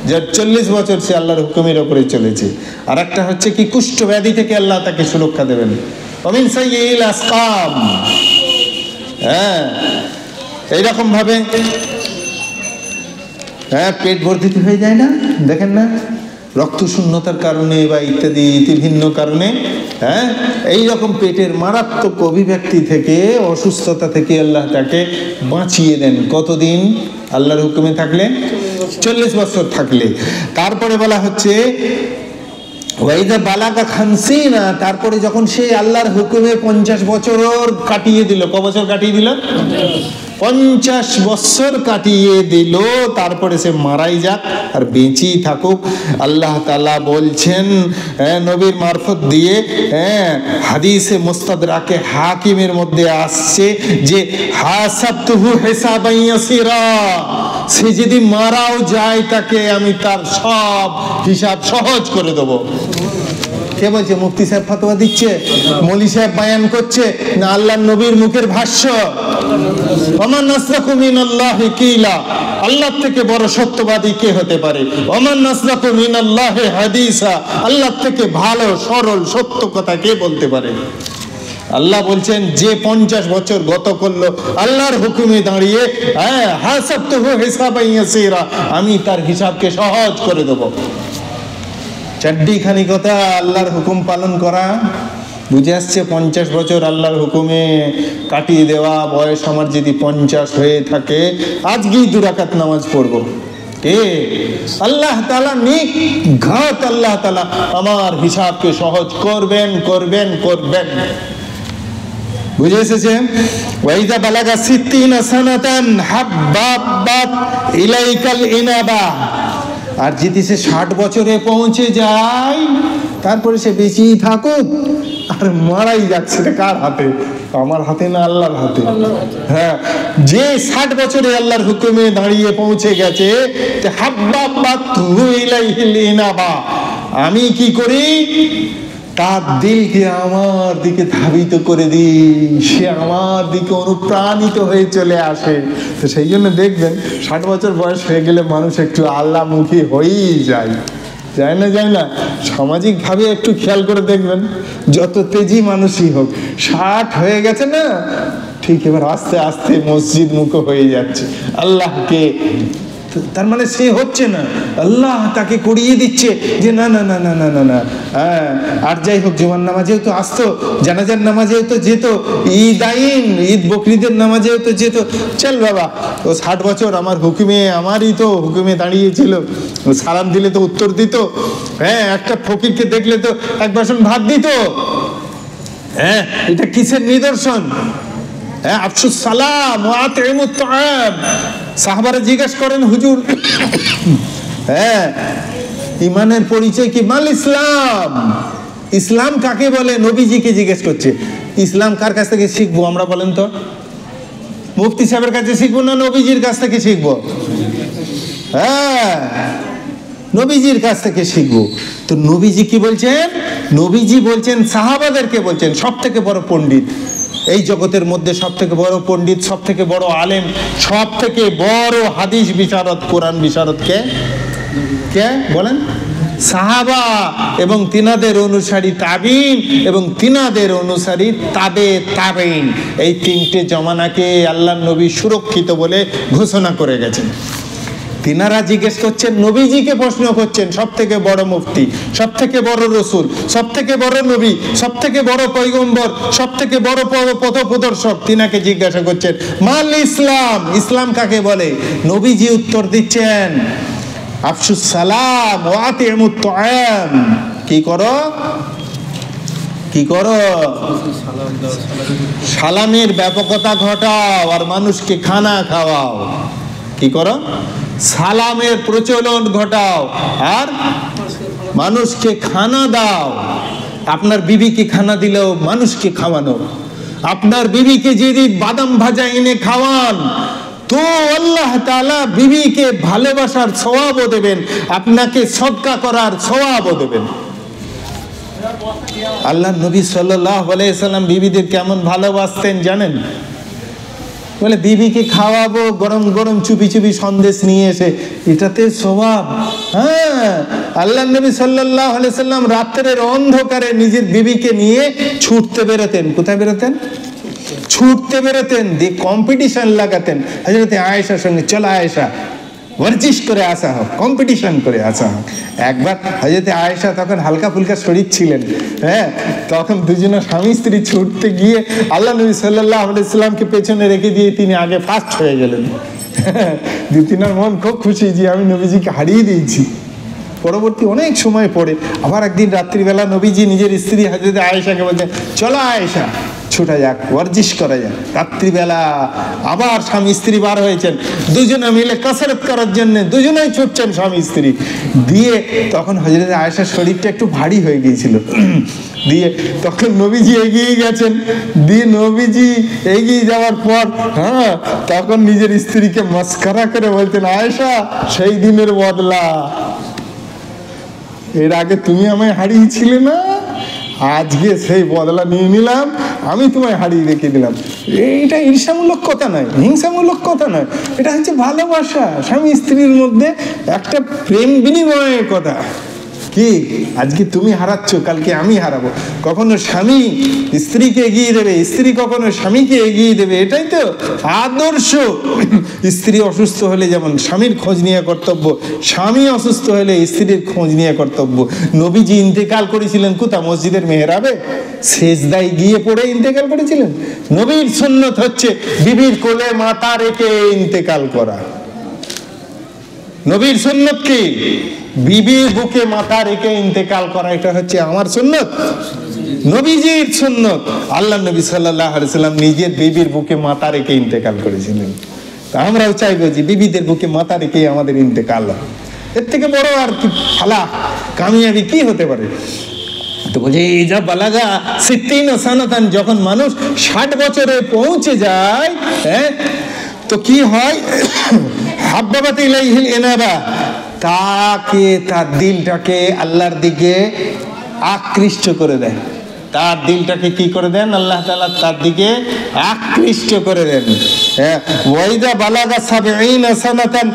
যার 40 বছর সে আল্লাহর হুকুমের উপরে চলেছে। আর একটা হচ্ছে কি কুষ্ঠ ব্যাধি থেকে আল্লাহ তাকে সুরক্ষা দেবেন। ওমিন সাইয়্যিল আসকাম, এইরকম ভাবে পেট বর্ধিত হয়ে যায় না, দেখেন না, রক্ত শূন্যতার কারণে বা ইত্যাদি বিভিন্ন কারণে, এইরকম পেটের মারাত্মক অভিব্যক্তি থেকে, অসুস্থতা থেকে আল্লাহ তাকে বাঁচিয়ে দেন। কতদিন? আল্লাহর হুকুমে থাকলে 40 বছর থাকলে। তারপরে বলা হচ্ছে ওয়াইদা বালাগা খামসিনা, তারপরে যখন সে আল্লাহর হুকুমে 50 বছর কাটিয়ে দিল। ক বছর কাটিয়ে দিল? 50 বছর কাটিয়ে দিল, তারপরে সে মারাই যাক আর বেঁচেই থাকুক। আল্লাহ তাআলা বলছেন নবীর মারফত দিয়ে, হাদিসে মুস্তাদরাকে হাকিমের মধ্যে আসছে যে হাসাবতুহু হিসাবান ইয়াসিরা, সে যদি মারাও যায় তাকে আমি তার সব হিসাব সহজ করে দেব। কে বলছে? মুফতি সাহেব ফতোয়া দিচ্ছে, মৌলী সাহেব বায়ান করছে, না আল্লাহর নবীর মুখের ভাষ্য? ওমান নাসরাকু মিনাল্লাহি কিলা, আল্লাহ থেকে বড় সত্যবাদী কে হতে পারে? ওমান নাসরাকু মিনাল্লাহি হাদিসা, আল্লাহ থেকে ভালো সরল সত্য কথা কে বলতে পারে? আল্লাহ বলছেন যে 50 বছর গত করলো আল্লাহর হুকুমে দাঁড়িয়ে, হাসাবতুহু হিসাবান ইয়াসিরা, আমি তার হিসাবকে সহজ করে দেব। চারটিখানি কথা আল্লাহর হুকুম পালন করা, বুঝে আসছে? 50 বছর আল্লাহর হুকুমে কাটিয়ে দেওয়া। বয়স আমার যদি 50 হয়ে থাকে, আজকেই 2 রাকাত নামাজ পড়বো। কে? আল্লাহ তাআলা নিঘাত আল্লাহ তাআলা আমার হিসাবকে সহজ করবেন করবেন করবেন। বুঝে এসেছে? ওয়াইদা বালাগা 60 সানাতান হাব্বাবাত ইলাইকাল ইনাবা, আর যদি সে 60 বছরে পৌঁছে যায়, তারপরে সে বেঁচেই থাকুক আর মারাই যাচ্ছে, কার হাতে? আমার হাতে না আল্লাহর হাতে। হ্যাঁ, যে 60 বছরে আল্লাহর হুকুমে দাঁড়িয়ে পৌঁছে গেছে, আমি কি করি? তার দিলকে আমার দিকে ধাবিত করে দিই, সে আমার দিকে অনুপ্রাণিত হয়ে চলে আসে। তো সেই জন্য দেখবেন 60 বছর বয়স হয়ে গেলে মানুষ একটু আল্লাহমুখী হয়েই যায়, যায় না? যায় না? সামাজিকভাবে একটু খেয়াল করে দেখবেন, যত তেজি মানুষই হোক, 60 হয়ে গেছে না, ঠিক এবার আস্তে আস্তে মসজিদ মুখ হয়ে যাচ্ছে আল্লাহকে। তার মানে সে হচ্ছে না, আল্লাহ তাকে করিয়ে দিচ্ছে যে না না না না না না না। আর যাই হোক, জুমার নামাজেও তো আসতো, জানাজার নামাজেও তো যেত, ঈদ বকরিদের নামাজেও তো যেত। চল বাবা, ও 60 বছর আমার হুকুমে, আমারই তো হুকুমে দাঁড়িয়েছিল, সালাম দিলে তো উত্তর দিত, একটা ফকিরকে দেখলে তো 1 বাসন ভাত দিত। এটা কিসের নিদর্শন? আফসুস সালাম ওয়া আতইমুত তাআম। সাহাবারা জিজ্ঞাসা করেন, হুজুর ইমানের পরিচয় কি? মাল ইসলাম, ইসলাম কাকে বলে? নবীজিকে জিজ্ঞেস করছে। ইসলাম কার কাছ থেকে শিখবো আমরা বলেন তো? মুফতি সাহেবের কাছে শিখবো না নবীজির কাছ থেকে শিখবো? নবীজির কাছ থেকে শিখবো। তো নবীজি কি বলছেন? নবীজি বলছেন, সাহাবাদেরকে বলছেন, সব থেকে বড় পণ্ডিত এই জগতের মধ্যে, সব থেকে বড় পণ্ডিত, সব থেকে বড় আলেম, সব থেকে বড় হাদিস বিশারদ, কোরআন বিশারদ কে? কে বলেন? সাহাবা এবং তিনাদের অনুসারী তাবিন এবং তিনাদের অনুসারী তাবে তাবিন, এই 3টে জমানাকে আল্লাহর নবী সুরক্ষিত বলে ঘোষণা করে গেছেন। তিনারা জিজ্ঞেস করছেন, নবীজিকে প্রশ্ন করছেন, সব থেকে বড় মুফতি, সব থেকে বড় রসুল, সব থেকে বড় নবী, সব থেকে বড় পয়গম্বর, সব থেকে বড় পথপ্রদর্শক, তিনাকে জিজ্ঞাসা করছেন মাল ইসলাম, ইসলাম কাকে বলে? নবীজি উত্তর দিচ্ছেন, আফসুস সালাম ওয়া আতিমুত তাআম। কি করো? কি করো? সালামের ব্যাপকতা ঘটাও আর মানুষকে খানা খাওয়াও। কি করো? সালামের প্রচলন ঘটাও আর মানুষকে খানা দাও। আপনার বিবিকে খানা দিলেও মানুষকে খাওয়ানো। আপনার বিবিকে যদি বাদাম ভাজা এনে খাওয়ান, তো আল্লাহ তাআলা বিবিকে ভালোবাসার সওয়াবও দেবেন, আপনাকে সদকা করার সওয়াবও দেবেন। আল্লাহ নবী সাল্লাল্লাহু আলাইহি সাল্লাম বিবিদের কেমন ভালোবাসতেন জানেন? বলে বিবিকে খাওয়াবো গরম গরম চুপি চুপি সন্দেশ নিয়ে এসে, এটাতে সওয়াব। হ্যাঁ, আল্লাহ নবী সাল্লাল্লাহু আলাইহি সাল্লাম রাতের অন্ধকারে নিজের বিবিকে নিয়ে ছুটতে বেরোতেন। কোথায় বেরোতেন? ছুটতে বেরোতেন, দিয়ে কম্পিটিশন লাগাতেন হযরত আয়েশার সঙ্গে। চলো আয়েশা, ওয়ার্জিশ করে আসা হোক, কম্পিটিশন করে আসা হোক। একবার হযরত আয়েশা তখন হালকা ফুলকা শরীর ছিলেন, হ্যাঁ, তখন দুজনে স্বামী স্ত্রী ছুটতে গিয়ে আল্লাহ নবী সাল্লাল্লাহু আলাইহি সাল্লামকে পেছনে রেখে দিয়ে তিনি আগে ফার্স্ট হয়ে গেলেন। তিনার মন খুব খুশি যে আমি নবীজিকে হারিয়ে দিয়েছি। পরবর্তী অনেক সময় পরে আবার একদিন রাত্রিবেলা নবীজি নিজের স্ত্রী হযরত আয়েশাকে বলতেন, চলো আয়েশা ছোটা যাক, ওয়ার্জিশ করা যাক। রাত্রিবেলা আবার স্বামী স্ত্রী বার হয়েছেন, দুজনে মিলে কসরত করার জন্য দুজনেই ছুটছেন স্বামী স্ত্রী। দিয়ে তখন হযরত আয়েশার শরীরটা একটু ভারী হয়ে গিয়েছিল, দিয়ে তখন নবীজি এগিয়ে গেছেন। দিয়ে নবীজি এগিয়ে যাওয়ার পর হ্যাঁ তখন নিজের স্ত্রীকে মস্করা করে বলতেন, আয়েশা সেই দিনের বদলা, এর আগে তুমি আমায় হারিয়েছিলে না, আজকে সেই বদলা নিয়ে নিলাম, আমি তোমায় হারিয়ে রেখে দিলাম। এটা ঈর্ষামূলক কথা নয়, হিংসামূলক কথা নয়, এটা হচ্ছে ভালোবাসা, স্বামী স্ত্রীর মধ্যে একটা প্রেম বিনিময়ের কথা। কি আজকে তুমি হারাচ্ছ, কালকে আমি হারাবো। কখনো স্বামী স্ত্রীকে এগিয়ে দেবে, স্ত্রী কখনো স্বামীকে এগিয়ে দেবে, এটাই তো আদর্শ। স্ত্রী অসুস্থ হলে যেমন স্বামীর খোঁজ নিয়ে কর্তব্য, স্বামী অসুস্থ হলে স্ত্রীর খোঁজ নিয়ে কর্তব্য। নবীজি ইন্তেকাল করেছিলেন কোথা? মসজিদের মেহরাবে সেজদায় গিয়ে পড়ে ইন্তেকাল করেছিলেন। নবীর সুন্নত হচ্ছে বিবির কোলে মাথা রেখে ইন্তেকাল করা। নবীর সুন্নত কি? বিবির বুকে মাথা রেখে ইন্তেকাল করা, এটা হচ্ছে আমার সুন্নত, নবীজির সুন্নত। আল্লাহ নবী সাল্লাল্লাহু আলাইহি সাল্লাম নিজের বিবির বুকে মাথা রেখে ইন্তেকাল করেছিলেন। আমরাও চাইবো যে বিবিদের বুকে মাথা রেখে আমাদের ইন্তেকাল। এর থেকে বড় আর কি ফালা কামিয়াবি কি হতে পারে? তো বলছে ইজা বালাগা সিত্তিন সানাতান, যখন মানুষ 60 বছরে পৌঁছে যায়, হ্যাঁ, তো কি হয়? হাব্বাবাত ইলাইহিল ইনাবা, তাকে তার দিলটাকে আল্লাহর দিকে আকৃষ্ট করে দেয়। তার দিলটাকে কি করে দেন? আল্লাহ তাআলা তার দিকে আকৃষ্ট করে দেন। ওয়াইদা বালাগা 70 সানাতান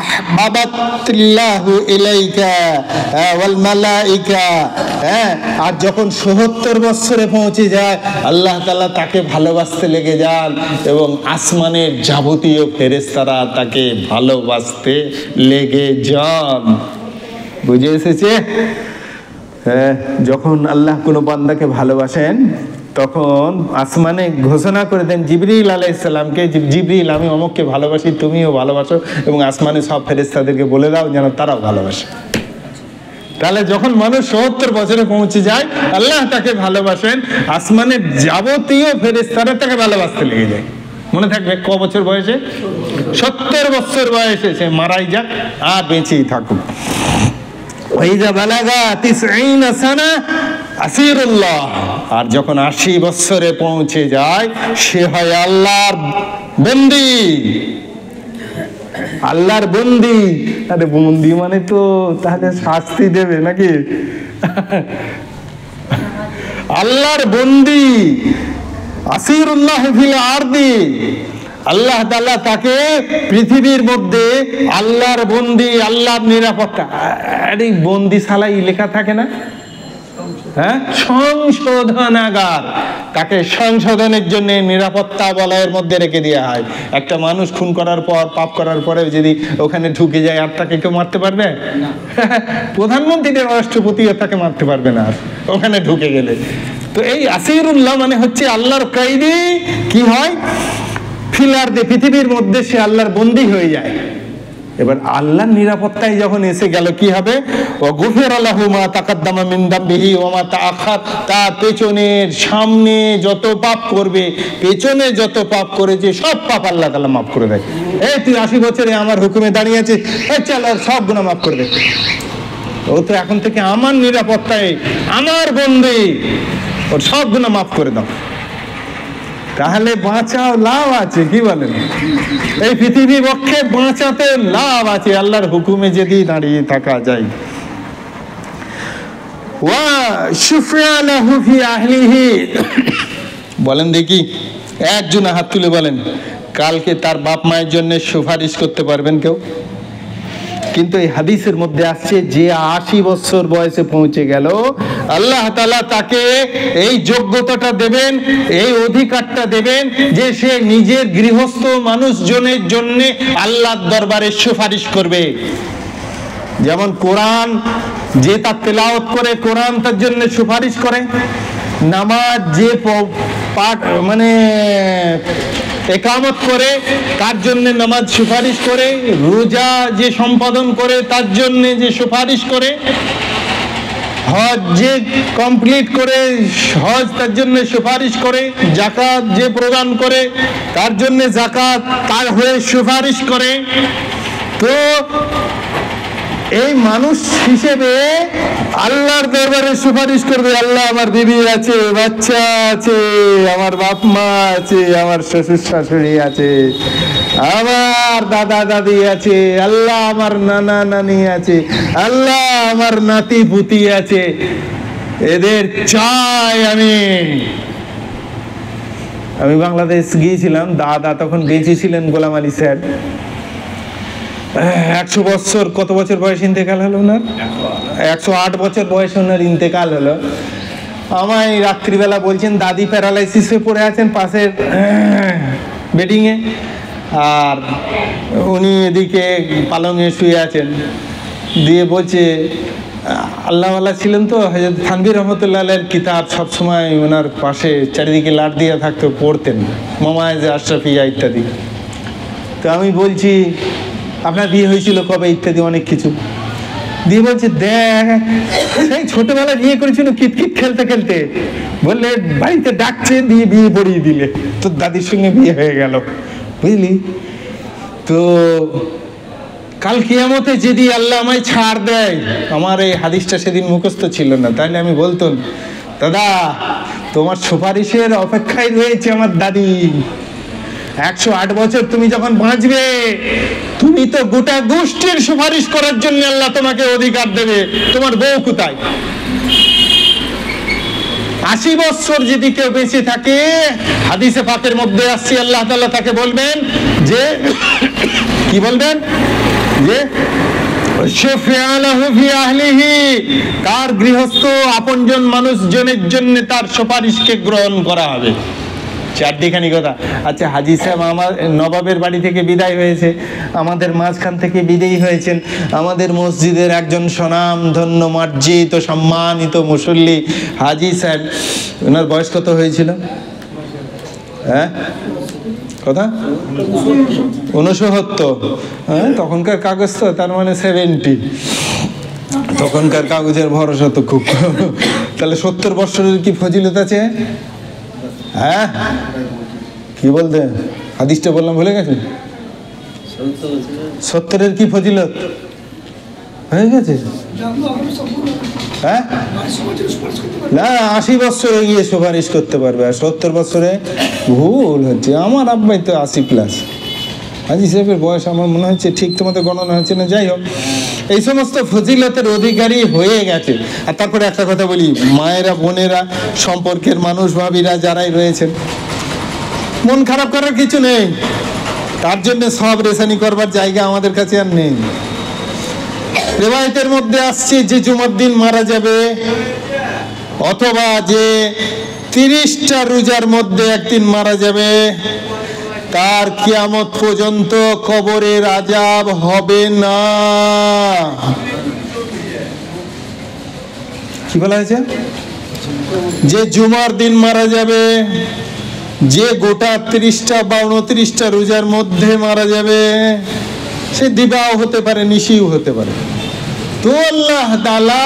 আহবাবাতিল্লাহু ইলাইকা ওয়াল মালাইকা, আর যখন ৭০ বছরে পৌঁছে যায় আল্লাহ তাআলা তাকে ভালোবাসতে লেগে যান এবং আসমানের যাবতীয় ফেরেশতারা তাকে ভালোবাসতে লেগে যান। বুঝে এসেছে? যখন আল্লাহ কোনো বান্দাকে ভালোবাসেন তখন আসমানে ঘোষণা করে দেন জিবরিল আলাইহিস সালামকে, জিবরিল আমি অমুককে ভালোবাসি, তুমিও ভালোবাসো, এবং আসমানে সব ফেরেশতাদেরকে বলে দাও যেন তারাও ভালোবাসে। তাহলে যখন মানুষ ৭০ বছরে পৌঁছে যায় আল্লাহ তাকে ভালোবাসেন, আসমানের যাবতীয় ফেরেশতারা তাকে ভালোবাসতে লেগে যায়। মনে থাকবে ক বছর বয়সে? ৭০ বছর বয়সে সে মারাই যাক আর বেঁচেই থাকুক। ওয়াইদা বালাগা 90 সানা আসিরুল্লাহ, আর যখন ৮০ বছরে পৌঁছে যায় সে হয় আল্লাহর বন্দী। আল্লাহর বন্দী, আরে বন্দী মানে তো তাহলে শাস্তি দেবে নাকি? আল্লাহর বন্দী, আসিরুল্লাহ ফিল আরদি, আল্লাহ তাআলা তাকে পৃথিবীর মধ্যে আল্লাহর বন্দী, আল্লাহর নিরাপত্তা। আরে বন্দিশালায় লেখা থাকে না, হ্যাঁ, সংশোধনাগার, তাকে সংশোধনের জন্য নিরাপত্তা বলয়ের মধ্যে রেখে দেওয়া হয়। একটা মানুষ খুন করার পর, পাপ করার পরে যদি ওখানে ঢুকে যায় আর তাকে কেউ মারতে পারবে না? প্রধানমন্ত্রী রাষ্ট্রপতিও তাকে মারতে পারবে না ওখানে ঢুকে গেলে। তো এই আসিরুল্লাহ মানে হচ্ছে আল্লাহর কয়েদি। কি হয়? ফিলার্দে, পৃথিবীর মধ্যে সে আল্লাহর বন্দী হয়ে যায়। এবার আল্লাহর নিরাপত্তায় যখন এসে গেল কি হবে? ওয়া গুফিরা লাহু মা তাকাদ্দামা মিন দামবিহি ওয়া মা তাআখার, তার পেছনের সামনে যত পাপ করবে, পেছনে যত পাপ করেছে সব পাপ আল্লাহ তাআলা মাফ করে দেয়। এই তুই ৮০ বছরে আমার হুকুমে দাঁড়িয়ে আছিস, চল আর সব গুনাহ মাফ করে দে। ও তো এখন থেকে আমার নিরাপত্তায়, আমার বন্দী, ওর সব গুনাহ মাফ করে দাও। তাহলে বাঁচাও, লাভ আছে, কি বলেন? এই পৃথিবী পক্ষে বাঁচাতে লাভ আছে, আল্লাহর হুকুমে যদি দাঁড়িয়ে থাকা যায়। ওয়া শুফিয়া লাহু ফি আহলিহি, বলেন দেখি একজন হাত তুলে বলেন কালকে তার বাপ মায়ের জন্য সুপারিশ করতে পারবেন কেউ? কিন্তু এই হাদিসের মধ্যে আসছে যে 80 বছর বয়সে পৌঁছে গেল, আল্লাহ তাআলা তাকে এই যোগ্যতাটা দেবেন, এই অধিকারটা দেবেন যে সে নিজের গৃহস্থ মানুষজনের জন্য আল্লাহর দরবারে সুপারিশ করবে। যেমন কোরআন যে তার তেলাওয়াত করে কোরআন তার জন্য সুপারিশ করে, নামাজ যে পাঠ মানে একামত করে তার জন্য নামাজ সুপারিশ করে, রোজা যে সম্পাদন করে তার জন্য যে সুপারিশ করে, হজ যে কমপ্লিট করে হজ তার জন্য সুপারিশ করে, যাকাত যে প্রদান করে তার জন্য যাকাত তার হয়ে সুপারিশ করে। তো এই মানুষ হিসেবে আল্লাহর দরবারে সুপারিশ করবে, আল্লাহ আমার বিবি আছে, বাচ্চা আছে, আমার বাপ মা আছে, আমার শ্বশুর শাশুড়ি আছে, আমার দাদা দাদি আছে, আল্লাহ আমার নানা নানি আছে, আল্লাহ আমার নাতি পুতি আছে, এদের চাই আমি বাংলাদেশ গিয়েছিলাম, দাদা তখন বেঁচে ছিলেন, গোলাম আলী স্যার। 100 বছর, কত বছর বয়স ইন্তেকাল হলো ওনার? 108 বছর বয়সে ওনার ইন্তেকাল হলো। আমায় রাত্রিবেলা বলছেন দাদি প্যারালাইসিসে পড়ে আছেন পাশের বেডিংয়ে, আর উনি এদিকে পালঙে শুয়ে আছেন। দিয়ে বলছে আল্লাহওয়ালা ছিলেন তো, হযরত থানভী রহমতুল্লাহ আলাইহির কিতাব সবসময় ওনার পাশে চারিদিকে লাট দিয়ে থাকতো, পড়তেন, মামায়েজ আশরাফিয়া ইত্যাদি। তো আমি বলছি আপনার বিয়ে হয়েছিল কবে ইত্যাদি অনেক কিছু দিয়ে বলছে, দেখ সেই ছোটবেলায় বিয়ে করেছিল কিতকিত খেলতে খেলতে, বললে বাড়িতে ডাকছে, দিয়ে বিয়ে পড়িয়ে দিলে, তোর দাদির সঙ্গে বিয়ে হয়ে গেল, বুঝলি? তো কাল কিয়ামতে যদি আল্লাহ আমায় ছাড় দেয়, আমার এই হাদিসটা সেদিন মুখস্থ ছিল না, তাহলে আমি বলতাম দাদা তোমার সুপারিশের অপেক্ষায় রয়েছে আমার দাদি। 108 বছর তুমি যখন বাঁচবে, তুমি তো গোটা গোষ্ঠীর সুপারিশ করার জন্য আল্লাহ তোমাকে অধিকার দেবে, তোমার বউ কোথায়? 80 বছর যদি কেউ বেঁচে থাকে, হাদিসে পাকের মধ্যে আসছে আল্লাহ তাআলা তাকে বলবেন যে কি বলবেন, যে শুফিয়া লাহু ফি আহলিহি, তার গৃহস্থ আপনজন মানুষজনের জন্য তার সুপারিশকে গ্রহণ করা হবে। চারদিখানি কথা। আচ্ছা, হাজি সাহেব আমার নবাবের বাড়ি থেকে বিদায় হয়েছে, আমাদের মাঝখান থেকে বিদায়ী হয়েছেন আমাদের মসজিদের একজন স্বনাম ধন্য মার্জিত সম্মানিত মুসল্লি হাজি সাহেব। ওনার বয়স কত হয়েছিল? হ্যাঁ, কথা 69। হ্যাঁ, তখনকার কাগজ তো, তার মানে 70। তখনকার কাগজের ভরসা তো খুব। তাহলে 70 বছরের কি ফজিলত আছে? হ্যাঁ, কি বলতে হাদিসটা বললাম ভুলে গেছে? 70-এর কি ফজিলত হয়ে গেছে? হ্যাঁ, না 80 বছরে গিয়ে সুপারিশ করতে পারবে, আর 70 বছরে ভুল হচ্ছে। আমার আব্বাই তো 80+। হাজি সাহেবের বয়স আমার মনে হচ্ছে ঠিক তোমাদের গণনা হচ্ছে না, যাই হোক এই সমস্ত ফজিলতের অধিকারী হয়ে গেছে। আর তারপরে একটা কথা বলি, মায়েরা বোনেরা সম্পর্কের মানুষ ভাবিরা যারাই রয়েছেন, মন খারাপ করার কিছু নেই, তার জন্য সব রেসানি করবার জায়গা আমাদের কাছে আর নেই। রিওয়ায়াতের মধ্যে আসছে যে জুমার দিন মারা যাবে, অথবা যে 30টা রোজার মধ্যে একদিন মারা যাবে, তার কিয়ামত পর্যন্ত কবরের আযাব হবে না। কি বলা হয়েছে? যে জুমার দিন মারা যাবে, যে গোটা 30টা বা 29টা রোজার মধ্যে মারা যাবে, সে দিবাও হতে পারে নিশিও হতে পারে, তো আল্লাহ তাআলা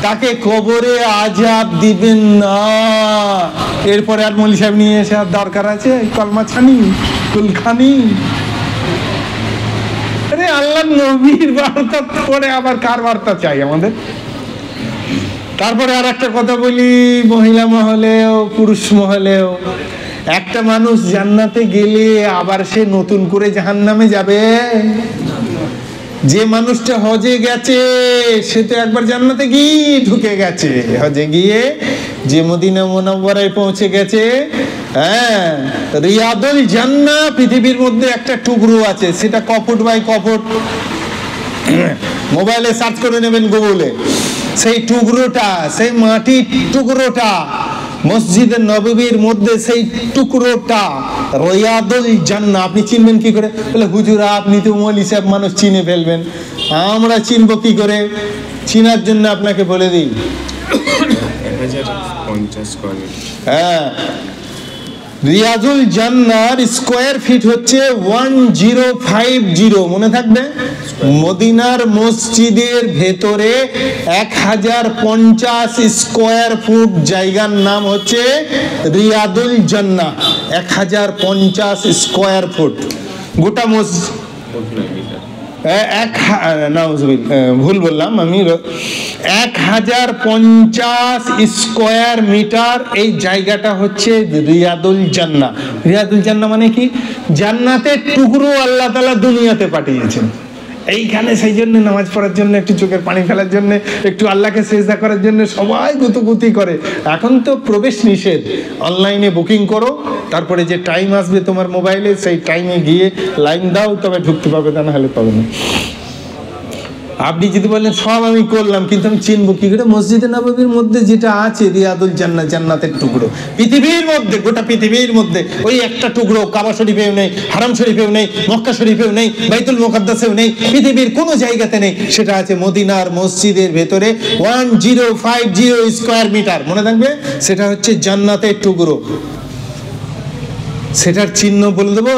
তাকে কবরে আযাব দিবেন না। এরপরে আর মৌলভী সাহেব নিয়ে এসে আর দরকার আছে কলমা ছানি কুলখানি? আরে আল্লাহ নবীর বার্তা পরে আবার কার বার্তা চাই আমাদের? তারপরে আর একটা কথা বলি, মহিলা মহলেও পুরুষ মহলেও একটা মানুষ জান্নাতে গেলে আবার সে নতুন করে জাহান্নামে যাবে? যে মানুষটা হজে গেছে সে তো একবার জান্নাতে গিয়ে ঢুকে গেছে। হজে গিয়ে যে মদিনা মুনাওয়ারায় পৌঁছে গেছে, হ্যাঁ, রিয়াদুল জান্নাহ পৃথিবীর মধ্যে একটা টুকরো আছে, সেটা কফুট বাই কফুট, মোবাইলে সার্চ করে নেবেন গুগলে, সেই টুকরোটা, সেই মাটির টুকরোটা মসজিদে নববীর মধ্যে, সেই টুকরোটা রিয়াদুল জান্নাহ। আপনি চিনবেন কি করে? বলে হুজুর আপনি তো মৌলভী সাহেব মানুষ চিনে ফেলবেন, আমরা চিনবো কি করে? চিনার জন্য আপনাকে বলে দিই, 1050 হ্যাঁ, রিয়াদুল জান্নাহর স্কয়ার ফিট হচ্ছে 1050, মনে থাকবে। মদিনার মসজিদের ভেতরে 1050 স্কয়ার ফুট জায়গার নাম হচ্ছে রিয়াদুল জান্নাহ। 1050 স্কয়ার ফুট গোটা মসজিদ, ভুল বললাম আমি, 1050 স্কয়ার মিটার এই জায়গাটা হচ্ছে রিয়াদুল জান্নাহ। রিয়াদুল জান্নাহ মানে কি? জান্নাতের টুকরো আল্লাহ তাআলা দুনিয়াতে পাঠিয়েছেন এইখানে। সেই জন্য নামাজ পড়ার জন্য, একটু চোখের পানি ফেলার জন্য, একটু আল্লাহকে সিজদা করার জন্য সবাই গুতুগুতি করে। এখন তো প্রবেশ নিষেধ, অনলাইনে বুকিং করো, তারপরে যে টাইম আসবে তোমার মোবাইলে সেই টাইমে গিয়ে লাইন দাও, তবে ঢুকতে পাবে, তা না হলে পাবে না। আপনি যদি বলেন সব আমি করলাম কিন্তু আমি চিনবো কি করে? মসজিদে নববীর মধ্যে যেটা আছে রিয়াদুল জান্নাহ, জান্নাতের টুকরো, পৃথিবীর মধ্যে, গোটা পৃথিবীর মধ্যে ওই একটা টুকরো কাবা শরীফেও নেই, হারাম শরীফেও নেই, মক্কা শরীফেও নেই, বাইতুল মুকাদ্দাসেও নেই, পৃথিবীর কোনো জায়গাতে নেই। সেটা আছে মদিনার মসজিদের ভেতরে 1050 স্কয়ার মিটার, মনে থাকবে। সেটা হচ্ছে জান্নাতের টুকরো। সেটার চিহ্ন বলে দেবো,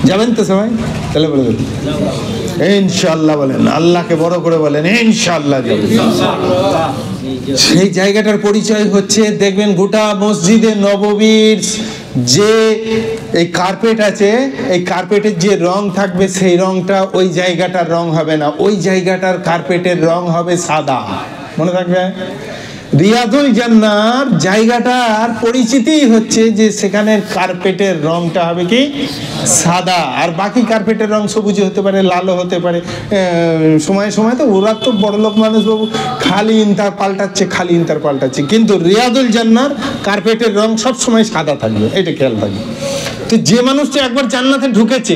যাবেন তো সবাই? তাহলে বলে দেবো ইনশাআল্লাহ, বলেন আল্লাহকে বড় করে বলেন ইনশাআল্লাহ যাবেন। সেই জায়গাটার পরিচয় হচ্ছে, দেখবেন গোটা মসজিদে নববীর যে এই কার্পেট আছে, এই কার্পেটের যে রং থাকবে সেই রংটা ওই জায়গাটার রং হবে না, ওই জায়গাটার কার্পেটের রং হবে সাদা, মনে থাকবে। রিয়াদুল জান্নাহর জায়গাটার পরিচিতি হচ্ছে যে সেখানের কার্পেটের রংটা হবে কি সাদা, আর বাকি কার্পেটের রং সবুজ হতে পারে, লালও হতে পারে। সময় সময় তো ওরা তো বড়লোক মানুষ বাবু, খালি ইন্তার পাল্টাচ্ছে, খালি ইন্তার পাল্টাচ্ছে, কিন্তু রিয়াদুল জান্নাহর কার্পেটের রং সব সময় সাদা থাকবে, এটা খেয়াল থাকবে। তো যে মানুষটা একবার জান্নাতে ঢুকেছে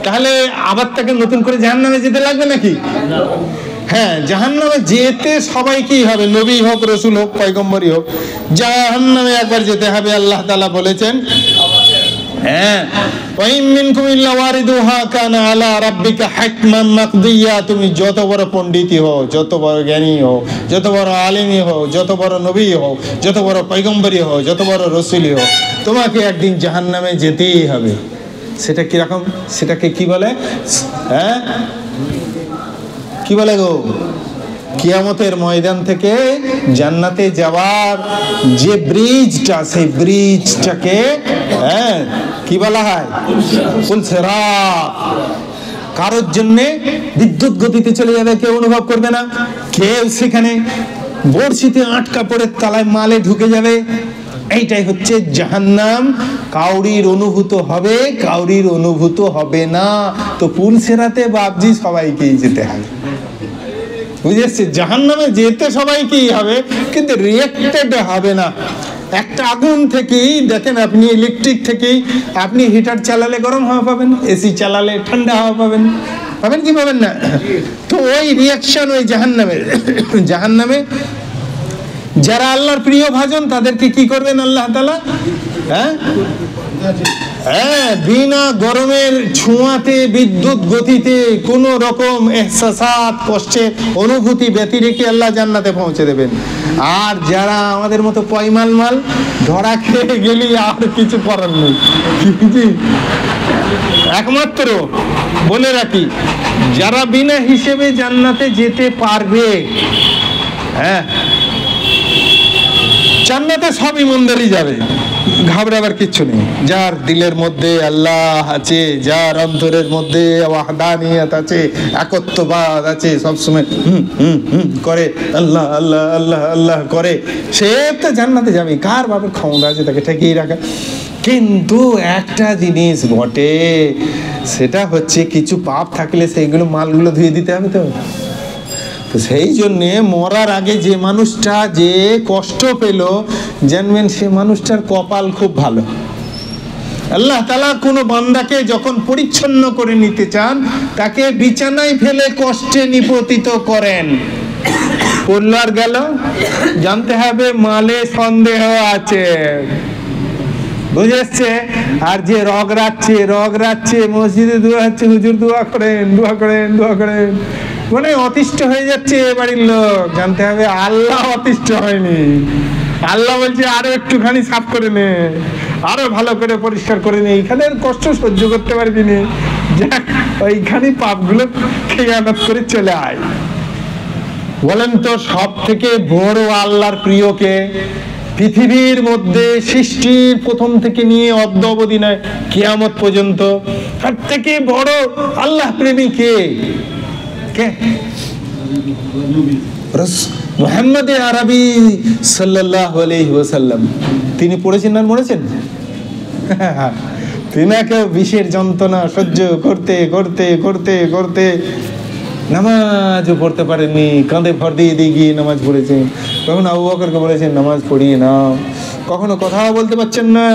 তাহলে আবার তাকে নতুন করে জাহান্নামে যেতে লাগবে নাকি? হ্যাঁ, জাহান্নামে যেতে সবাইকেই হবে, নবী হোক, রসুল হোক, পয়গম্বরী হোক, জাহান্নামে একবার যেতে হবে। আল্লাহ তাআলা বলেছেন, হ্যাঁ, ওয়াইম মিনকুম ইল্লা ওয়ারিদুহা কানা আলা রাব্বিকা হাকমান মাকদিয়া। তুমি যত বড় পণ্ডিতই হও, যত বড় জ্ঞানী হও, যত বড় আলেমী হও, যত বড় নবী হও, যত বড় পয়গম্বরী হও, যত বড় রসুলই হও, তোমাকে একদিন জাহান্নামে যেতেই হবে। সেটা কিরকম? সেটাকে কি বলে? হ্যাঁ, কি বলে গো? কিয়ামতের ময়দান থেকে জান্নাতে যাওয়ার যে ব্রিজটা, সেই ব্রিজটাকে হ্যাঁ কি বলা হয়? পুল সিরাত। কারোর জন্যে বিদ্যুৎ গতিতে চলে যাবে, কেউ অনুভব করবে না, কেউ সেখানে বড়শিতে আটকা পড়ে তলায় মালে ঢুকে যাবে। এইটাই হচ্ছে জাহান্নাম। কাউরির অনুভূত হবে, কাউরির অনুভূত হবে না। তো পুল সিরাতে বাবজি সবাইকেই যেতে হবে, বুঝেছে? জাহান্নামে যেতে সবাইকেই হবে, কিন্তু রিয়েক্টেড হবে না। একটা আগুন থেকেই দেখেন, আপনি ইলেকট্রিক থেকেই আপনি হিটার চালালে গরম হাওয়া পাবেন, এসি চালালে ঠান্ডা হাওয়া পাবেন, পাবেন কি পাবেন না? তো ওই রিয়াকশন ওই জাহান্নামের। জাহান্নামে যারা আল্লাহর প্রিয় ভাজন তাদেরকে কি করবেন আল্লাহ তাআলা? হ্যাঁ হ্যাঁ, বিনা গরমের ছোঁয়াতে, বিদ্যুৎ গতিতে, কোন রকম এহসাসাত, কষ্টের অনুভূতি ব্যতিরেকে আল্লাহ জান্নাতে পৌঁছে দেবেন। আর যারা আমাদের মতো পয়মাল মাল, ধরা খেয়ে গেলি আর কিছু করার নেই। একমাত্র বলে রাখি, যারা বিনা হিসেবে জান্নাতে যেতে পারবে, হ্যাঁ, জান্নাতে সব ইমানদারই যাবে, ঘাবড়াবার কিচ্ছু নেই। যার দিলের মধ্যে আল্লাহ আছে, যার অন্তরের মধ্যে ওয়াহদানিয়ত আছে, একত্ববাদ আছে, সবসময় করে আল্লাহ আল্লাহ আল্লাহ আল্লাহ করে, সে তো জান্নাতে যাবে। কার বাপের ক্ষমতা আছে তাকে ঠেকিয়ে রাখা? কিন্তু একটা জিনিস বটে, সেটা হচ্ছে কিছু পাপ থাকলে সেইগুলো মালগুলো ধুয়ে দিতে হবে। তো সেই জন্যে মরার আগে যে মানুষটা যে কষ্ট পেল, জানবেন সে মানুষটার কপাল খুব ভালো। আল্লাহ তাআলা কোনো বান্দাকে যখন পরিচ্ছন্ন করে নিতে চান, তাকে বিছানায় ফেলে কষ্টে নিপতিত করেন। পড়ল আর গেল, জানতে হবে মালে সন্দেহ আছে, বুঝেছে? আর যে রগ রাচ্ছে মসজিদে দোয়া হচ্ছে, হুজুর দোয়া করেন দোয়া করেন দোয়া করেন, মানে অতিষ্ঠ হয়ে যাচ্ছে বাড়ির লোক। জানতে হবে আল্লাহ অতিষ্ঠ হয়নি, আল্লাহ বলছে আরো একটুখানি সাফ করে নে, আরো ভালো করে পরিষ্কার করে নে, এইখানে কষ্ট সহ্য করতে পারবি না, যাক ওইখানে পাপগুলো খেয়ানত করে চলে আয়। বলেন তো সব থেকে বড় আল্লাহর প্রিয়কে? পৃথিবীর মধ্যে সৃষ্টির প্রথম থেকে নিয়ে অদ্য অবধি নয়, কিয়ামত পর্যন্ত সব থেকে বড় আল্লাহ প্রেমী কে? মুহাম্মদ আরবি সাল্লাল্লাহু আলাইহি ওয়াসাল্লাম। তিনি পড়েছেন আর মরেছেন? তিনাকে বিষের যন্ত্রণা সহ্য করতে করতে করতে করতে নামাজও পড়তে পারেননি, কাঁধে ভর দিয়ে দিয়ে গিয়ে নামাজ পড়েছেন। কখনো আবু বকরকে বলেছেন নামাজ পড়িয়ে নাও, কখনো কথাও বলতে পারছেন না,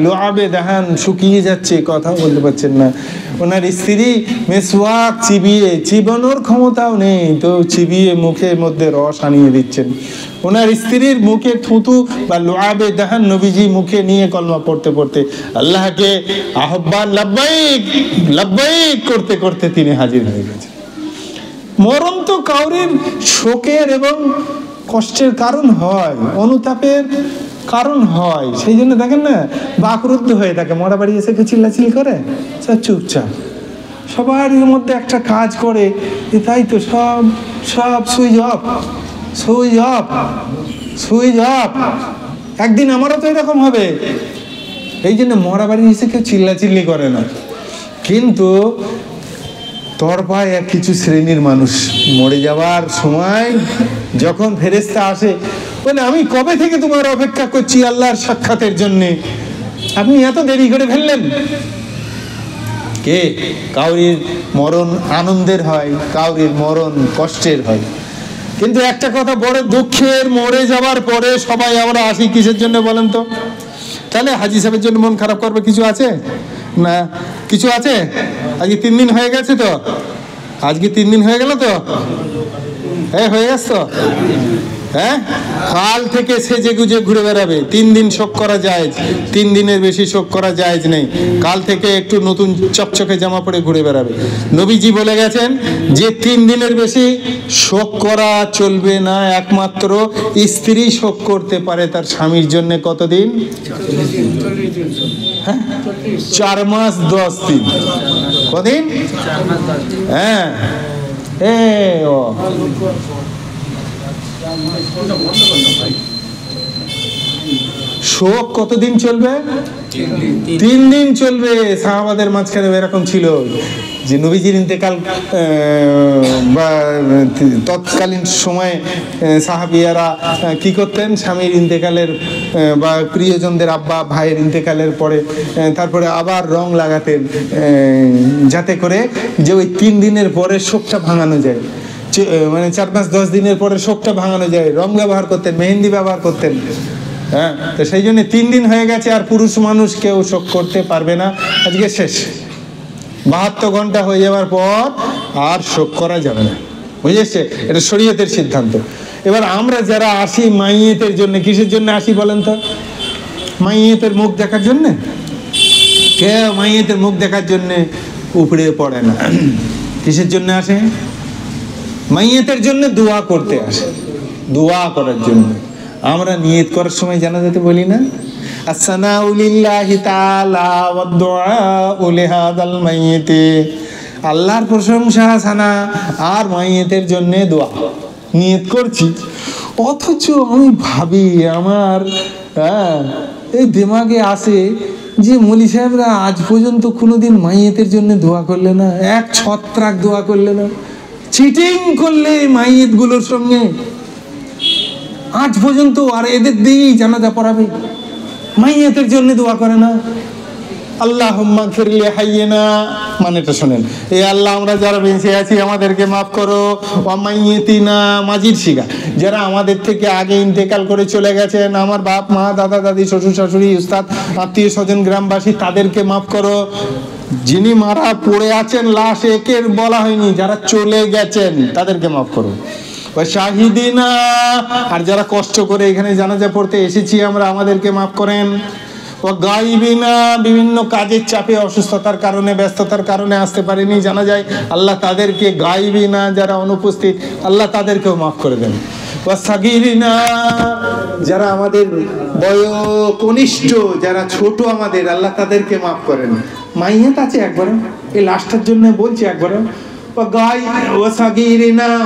লোআবে দাহান শুকিয়ে যাচ্ছে, কথাও বলতে পারছেন না। ওনার স্ত্রী মেসওয়াক চিবানোর ক্ষমতাও নেই, তো চিবিয়ে মুখের মধ্যে রস আনিয়ে দিচ্ছেন। ওনার স্ত্রীর মুখে থুতু বা লোআবে দাহান নবীজি মুখে নিয়ে কলমা পড়তে পড়তে আল্লাহকে আহ্বান লাব্বাইক লাব্বাইক করতে করতে তিনি হাজির হয়ে গেছেন। মরণ তো কাউরের শোকের এবং কষ্টের কারণ হয়, অনুতাপের কারণ হয়। সেই জন্য দেখেন না, বাকরুদ্ধ হয়ে থাকে, মরা বাড়ি এসে কেউ চিল্লাচিল্লি করে, সব চুপচাপ, সবার মধ্যে একটা কাজ করে, তাই তো সব সব switch off switch off switch off. একদিন আমারও তো এরকম হবে। এই জন্য মরা বাড়ি এসে কেউ চিল্লাচিল্লি করে না। কিন্তু তরপায় এক কিছু শ্রেণীর মানুষ মরে যাওয়ার সময় যখন ফেরেশতা আসে, বলে আমি কবে থেকে তোমার অপেক্ষা করছি আল্লাহর সাক্ষাতের জন্য, আপনি এত দেরি করে ফেললেন। কে? কাউরির মরণ আনন্দের হয়, কাউরির মরণ কষ্টের হয়। কিন্তু একটা কথা বড় দুঃখের, মরে যাওয়ার পরে সবাই আমরা আসি কিসের জন্য বলেন তো? তাহলে হাজি সাহেবের জন্য মন খারাপ করবে কিছু আছে না? কিছু আছে? আজকে 3 দিন হয়ে গেছে তো, আজকে 3 দিন হয়ে গেল তো, হয়ে গেছে তো, হ্যাঁ? কাল থেকে সেজে গুজে ঘুরে বেড়াবে। 3 দিন শোক করা জায়েজ, 3 দিনের বেশি শোক করা জায়েজ নেই। কাল থেকে একটু নতুন চকচকে জামা পরে ঘুরে বেড়াবে। নবীজি বলে গেছেন যে 3 দিনের বেশি শোক করা চলবে না, একমাত্র স্ত্রী শোক করতে পারে তার স্বামীর জন্য। কতদিন? 4 মাস 10 দিন। কদিন? হ্যাঁ, শোক কতদিন চলবে? 3 দিন চলবে। সাহাবাদের মাঝখানে এরকম ছিল যে নবীজির ইন্তেকাল বা তৎকালীন সময়ে সাহাবিয়ারা কি করতেন, স্বামীর ইন্তেকালের বা প্রিয়জনদের আব্বা ভাইয়ের ইন্তেকালের পরে তারপরে আবার রং লাগাতেন, যাতে করে যে ওই 3 দিনের পরে শোকটা ভাঙানো যায়, মানে 4 মাস 10 দিনের পরে শোকটা ভাঙানো যায়। রং ব্যবহার করতেন, মেহেন্দি ব্যবহার করতেন। হ্যাঁ, তো সেই জন্য 3 দিন হয়ে গেছে, আর পুরুষ মানুষ কেউ শোক করতে পারবে না। আজকে শেষ, 72 ঘন্টা হয়ে যাওয়ার পর আর শোক করা যাবে না, বুঝেছে? এটা শরীয়তের সিদ্ধান্ত। এবার আমরা যারা আসি মাইয়েতের জন্য, কিসের জন্য আসি বলেন তো? মাইয়েতের মুখ দেখার জন্য? কেউ মাইয়েতের মুখ দেখার জন্য উপরে পড়ে না। কিসের জন্য আসে? মাইয়েতের জন্য দোয়া করতে আসে, দোয়া করার জন্য। আমরা নিয়ত করার সময় জানাজাতে বলি না, আসসানাউ লিল্লাহি তাআলা ওয়াদ দুআউ লিহাযাল মাইয়িতি, আল্লাহর প্রশংসা সানা আর মাইয়েতের জন্য দোয়া। নিয়ত করছি, অথচ আমি ভাবি আমার এই দিমাগে আসে যে মৌলী সাহেবরা আজ পর্যন্ত কোনোদিন মাইয়েতের জন্য দোয়া করলে না, এক ছত্রাক দোয়া করলে না, চিটিং করলে মাইয়েতগুলোর সঙ্গে আজ পর্যন্ত। আর এদের দিয়েই জানাজা পড়াবে, মাইয়েতের জন্য দোয়া করে না। আল্লাহুম্মা গফিরলি হাইয়িনা, মানেটা শোনেন, এ আল্লাহ আমরা যারা বেঁচে আছি আমাদেরকে মাফ করো, ওয়া মাইয়িতিনা, মাজির শিখা, যারা আমাদের থেকে আগে ইন্তেকাল করে চলে গেছেন, আমার বাপ মা দাদা দাদি শ্বশুর শাশুড়ি উস্তাদ আত্মীয় স্বজন গ্রামবাসী, তাদেরকে মাফ করো। যিনি মারা পড়ে আছেন লাশ, একের বলা হয়নি, যারা চলে গেছেন তাদেরকে মাফ করো। ওয়া শাহিদিনা, আর যারা কষ্ট করে এখানে জানাজা পড়তে এসেছি আমরা, আমাদেরকে মাফ করেন। ও গাইবিনা, বিভিন্ন কাজের চাপে অসুস্থতার কারণে ব্যস্ততার কারণে আসতে পারেনি জানা যায়, আল্লাহ তাদেরকে, গাইবিনা যারা অনুপস্থিত, আল্লাহ তাদেরকেও মাফ করে দেন। ও সাগিরিনা, যারা আমাদের বয়োকনিষ্ঠ, যারা ছোট আমাদের, আল্লাহ তাদেরকে মাফ করেন। মাইয়াত আছে একবার, এই লাস্টের জন্য বলছি একবার,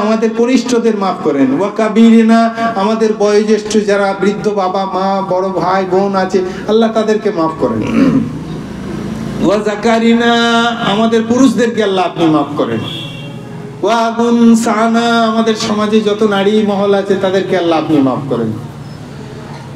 আমাদের কনিষ্ঠদের মাফ করেন। ওয়া কাবীরিনা, আমাদের বয়োজ্যেষ্ঠ যারা বৃদ্ধ বাবা মা বড় ভাই বোন আছে, আল্লাহ তাদেরকে মাফ করেন। ওয়া যাকারিনা, আমাদের পুরুষদেরকে আল্লাহ আপনি মাফ করেন। ওয়া গুনসানা, আমাদের সমাজে যত নারী মহল আছে তাদেরকে আল্লাহ আপনি মাফ করেন।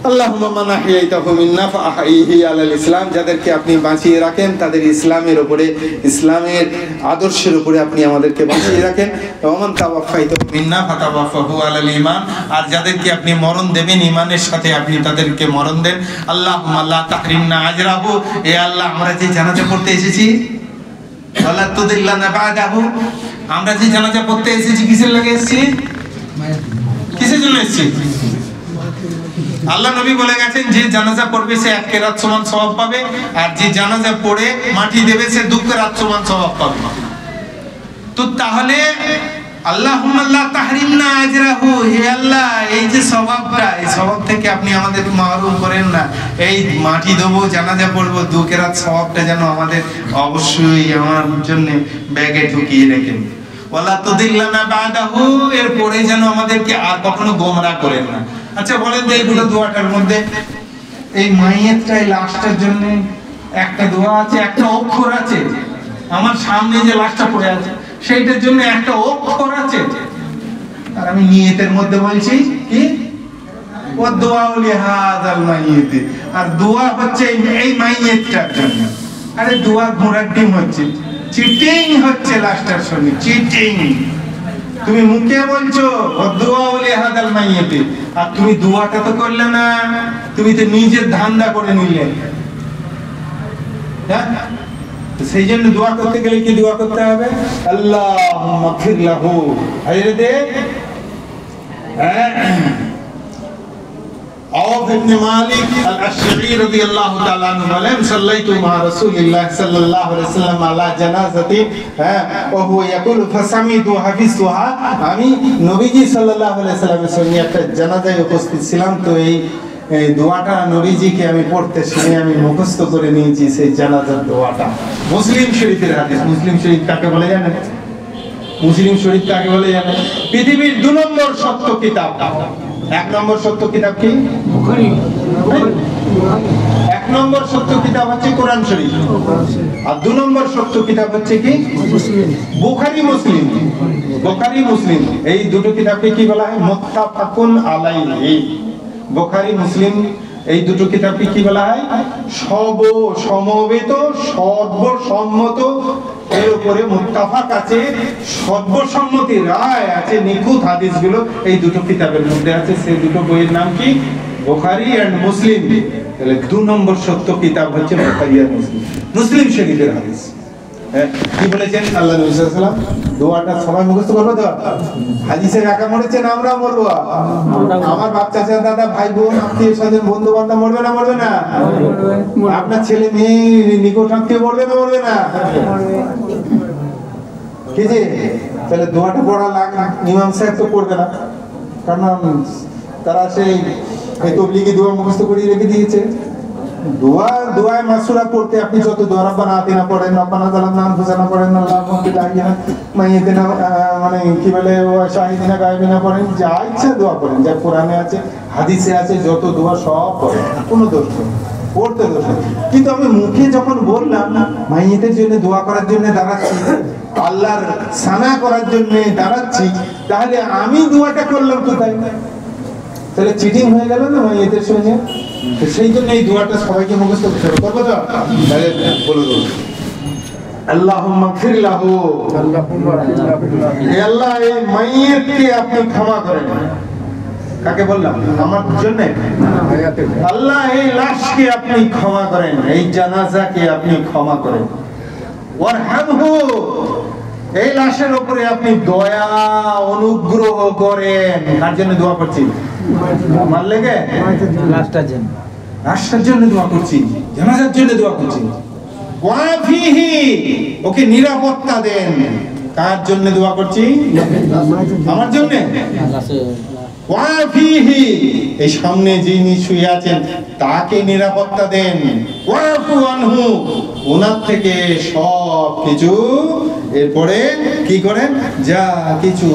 আল্লাহুম্মা মান আহইয়াইতাহু মিন্না ফাআহইহি আলাল ইসলাম, যাদেরকে আপনি বাঁচিয়ে রাখেন তাদের ইসলামের উপরে, ইসলামের আদর্শের উপরে আপনি আমাদেরকে বাঁচিয়ে রাখেন। ওয়া মান তাওয়াফাইতাহু মিন্না ফাতাওয়াফাহু আলাল ঈমান, আর যাদেরকে আপনি মরণ দেবেন ঈমানের সাথে আপনি তাদেরকে মরণ দেন। আল্লাহুম্মা লা তাহরিমনা আজরাহু, এ আল্লাহ আমরা যে জানাজা পড়তে এসেছি, ওয়ালা তুদিল্লানা বাদাহু, আমরা যে জানাজা পড়তে এসেছি কিসের লাগে এসেছি, কিসের জন্য এসেছি? আল্লাহ নবী বলে গেছেন যে জানাজা পড়বে সে 1 কেরাত সমান সওয়াব পাবে, আর যে জানাজা পড়ে মাটি দেবে সে 2 কেরাত সমান সওয়াব পাবে। তো তাহলে আল্লাহুম্মা লা তাহরিমনা আজরাহু, হে আল্লাহ এই যে সওয়াবটা, এই সওয়াব থেকে আপনি আমাদের মাহরুম করেন না। এই মাটি দেবো, জানাজা পড়বো, 2 কেরাত সওয়াবটা যেন আমাদের অবশ্যই আমার জন্য ব্যাগে ঢুকিয়ে রাখেন। ওয়ালা তুদিল্লানা বাদাহু, এরপরে যেন আমাদেরকে আর কখনো গোমরাহ করেন না। আচ্ছা বলেন তো, এইগুলো দোয়াটার মধ্যে এই মাইয়াতটাই লাশটার জন্য একটা দোয়া আছে, একটা অক্ষর আছে, আমার সামনে যে লাশটা পড়ে আছে সেইটার জন্য একটা অক্ষর আছে, আর আমি নিয়তের মধ্যে বলছি কি ওয়া দুআউ লিহাযাল মাইয়িত, আর দোয়া হচ্ছে এই মাইয়াতটার জন্য। আরে দোয়া ঘোড়ার ডিম হচ্ছে, চিটিং হচ্ছে লাশটার সঙ্গে, চিটিং। তুমি মুখে বলছো দুআউ লিহাযাল মাইয়িত, আর তুমি দোয়াটা তো করলে না, তুমি তো নিজের ধান্দা করে নিলে। সেই জন্য দোয়া করতে গেলে কি দোয়া করতে হবে? আল্লাহুম্মা গফির লাহু, আইরে দে আওফ ইবনে মালিক আল-আশঈ রাদিয়াল্লাহু তাআলা আনহু বলেন, সাল্লাইতু মা রাসূলিল্লাহ সাল্লাল্লাহু আলাইহি ওয়াসাল্লাম আলা জানাজাতি, ওয়া হুয়া ইয়াকুলু ফাসামিতু হাফিজতুহা, আমি নবীজি সাল্লাল্লাহু আলাইহি ওয়াসাল্লামের সঙ্গে একটা জানাজায় উপস্থিত ছিলাম, তো এই দোয়াটা নবীজিকে আমি পড়তে শুনে আমি মুখস্থ করে নিয়েছি সেই জানাজার দোয়াটা। মুসলিম শরীফের হাদিস। মুসলিম শরীফ কাকে বলে জানেন? মুসলিম শরীফ কাকে বলে জানেন? পৃথিবীর 2 নম্বর সত্য কিতাব। 1 নম্বর সত্য কিতাব কি? বুখারী। 1 নম্বর সত্য কিতাব হচ্ছে কোরআন শরীফ, আর 2 নম্বর সত্য কিতাব হচ্ছে কি? মুসলিম। বুখারী মুসলিম, বুখারী মুসলিম, এই দুটো কিতাবকে কি বলা হয়? মুত্তাফাকুন আলাইহি। বুখারী মুসলিম এই দুটো কিতাবকে কি বলা হয়? সমবেত সর্বসম্মত, এর উপরে মুত্তাফাক আছে, সর্বসম্মতি রায় আছে, নিখুঁত হাদিসগুলো এই দুটো কিতাবের মধ্যে আছে। সেই দুটো বইয়ের নাম কি? বুখারী এন্ড মুসলিম। তাহলে 2 নম্বর সত্য কিতাব হচ্ছে বুখারী আর মুসলিম, মুসলিম শরীফের হাদিস। কি বলেছেন আল্লাহ নবী সাল্লাল্লাহু আলাইহি ওয়াসাল্লাম? দোয়াটা সবাই মুখস্থ করবে তো? হাদিসে একা মরেছেন, আমরা মরবো, আমার বাচ্চা চাচা দাদা ভাই বোন আত্মীয় স্বজন বন্ধু বান্ধব মরবে না? মরবে না? আপনার ছেলে মেয়ে নিকট আত্মীয় মরবে না? মরবে না? কি যে তাহলে দোয়াটা পড়া লাগে, ইমাম সাহেব তো পড়বে না, কারণ তারা সেই তবলিগি দোয়া মুখস্থ করে রেখে দিয়েছে। দোয়ায় মাসুরা পড়তে আপনি যত দোয়া রব্বানা আতিনা পড়েন, রব্বানা যালামনা আনফুসানা পড়েন, আল্লাহুম্মা ফিল আইয়িনা মাইয়িতিনা, মানে কি বলে শাহিদিনা গায়বিনা পড়েন, যা ইচ্ছা দোয়া করেন, যা কোরআনে আছে হাদিসে আছে যত দোয়া সব পড়েন, কোনো দোষ নেই। পড়তে দোষ নেই। কিন্তু আমি মুখে যখন বললাম মাইয়েতের জন্য দোয়া করার জন্য দাঁড়াচ্ছি, আল্লাহর সানা করার জন্য দাঁড়াচ্ছি, তাহলে আমি দোয়াটা করলাম কোথায়? তাহলে চিটিং হয়ে গেল না মাইয়েতের সঙ্গে? তো সেই জন্য এই দোয়াটা সবাইকে মুখস্থ করতে হবে। করবো তো? তাহলে বলে দেবো, আল্লাহুম্মা গফির লাহু, হে আল্লাহ এই মাইয়েতকে আপনি ক্ষমা করেন। কাকে বললাম? আমার জন্য। আল্লাহ এই লাশকে আপনি ক্ষমা করেন, এই জানাজাকে আপনি ক্ষমা করেন। ওয়ারহামহু, এই লাশের উপরে আপনি দয়া অনুগ্রহ করেন। কার জন্য দোয়া করছি? আমার লেগে লাশটার জন্য দোয়া করছি, জানাজার জন্য দোয়া করছি। ওয়াফিহি, ওকে নিরাপত্তা দেন। কার জন্য দোয়া করছি? আমার জন্য। ওয়াফিহি, এই সামনে যিনি শুয়ে আছেন তাকে নিরাপত্তা দেন। ওয়াফু আনহু, ওনার থেকে সব কিছু, এরপরে কি করেন, যা কিছু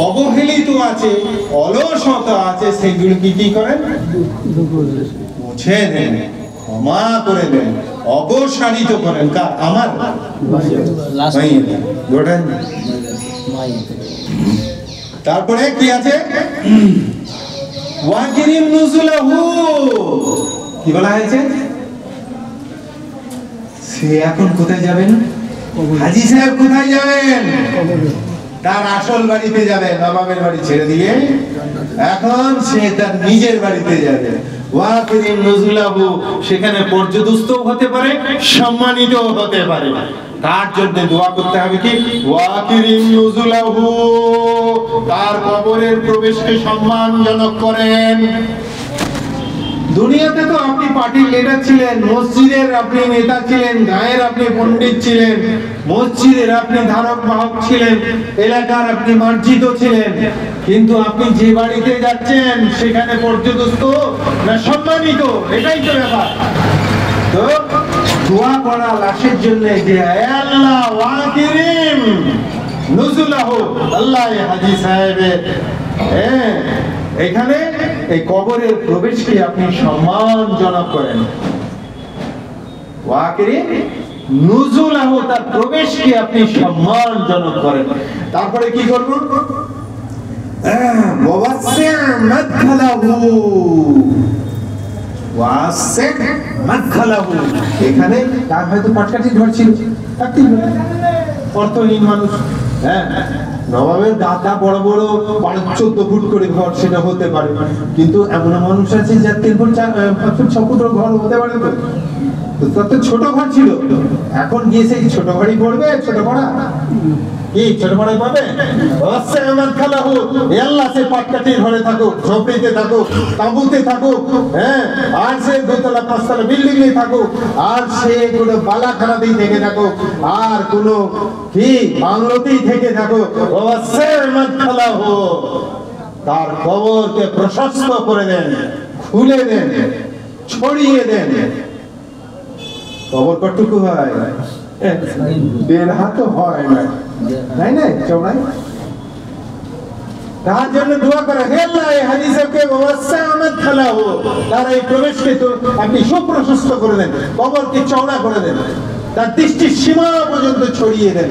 অবহেলিত আছে, অলসতা আছে, সেগুলো কি করেন, মুছে দেন, ক্ষমা করে দেন, অপসারিত করেন। কার? আমার। তারপরে কি আছে? ওয়াকিরিম নুজুলাহু, কি বলা হয়েছে? সে এখন কোথায় যাবেন? হাজী সাহেব কোথায় যাবেন? তার আসল বাড়িতে যাবে, নবাবের বাড়ি ছেড়ে দিয়ে এখন সে তার নিজের বাড়িতে যাবে। ওয়াকিরিম নুজুলাহু, সেখানে পর্যদুস্ত হতে পারে, সম্মানিত হতে পারে। তার জন্য দোয়া করতে হবে কি? ওয়াকিরিম নুজুলাহু, তার কবরের প্রবেশকে সম্মানজনক করেন। দুনিয়াতে তো আপনি পার্টির লিডার ছিলেন, মসজিদের আপনি নেতা ছিলেন, গায়ের আপনি পণ্ডিত ছিলেন, মসজিদের আপনি ধারক বাহক ছিলেন, এলাকার আপনি মার্জিত ছিলেন, কিন্তু আপনি যে বাড়িতে যাচ্ছেন সেখানে পর্যদস্ত না সম্মানিত, এটাই তো ব্যাপার। তো দোয়া করা লাশের জন্য যে আল্লাহ ওয়াকিরিম নুজুলাহু, আল্লাহ হাজী সাহেবের এখানে এই কবরের প্রবেশকে আপনি সম্মানজনক করেন। ওয়াকিরিম নুজুলাহু, তার প্রবেশকে আপনি সম্মানজনক করেন। তারপরে কি করবেন? ওয়াসি' মাদখালাহু, ওয়াসি' মাদখালাহু, এখানে তার হয়তো পাটকাঠি ঘর ছিল, অর্থহীন মানুষ, নবাবের দাদা বড় বড় 14 ফুট করে ঘর, সেটা হতে পারে, কিন্তু এমন মানুষ আছে যার 3 ফুট 5 ফুট 6 ফুট ঘর হতে পারে। তো তার তো ছোট ঘর ছিল, এখন গিয়ে সেই ছোট ঘরই পড়বে, ছোট পড়া কি ছোট পড়াই পাবে? আল্লাহ সে পাটকাঠির ঘরে থাকুক, ঝোপড়িতে থাকুক, তাঁবুতে থাকুক, আর সে 2তলা 5তলা বিল্ডিং এ থাকুক, আর সে কোনো বালাখানাতেই থেকে থাকুক, আর কোনো কি বাংলোতেই থেকে থাকুক, তার কবরকে প্রশস্ত করে দেন, খুলে দেন, ছড়িয়ে দেন। কবর কতটুকু হয়? 1.5 হাত হয় না, তাই না? চৌড়াই। তার জন্য দোয়া করে, হে আল্লাহ এই হাজী সাহেবকে ওয়াসা' মাদখালাহু, তার এই প্রবেশকে তো আপনি সুপ্রশস্ত করে দেন, কবরকে চওড়া করে দেন, তার দৃষ্টির সীমা পর্যন্ত ছড়িয়ে দেন।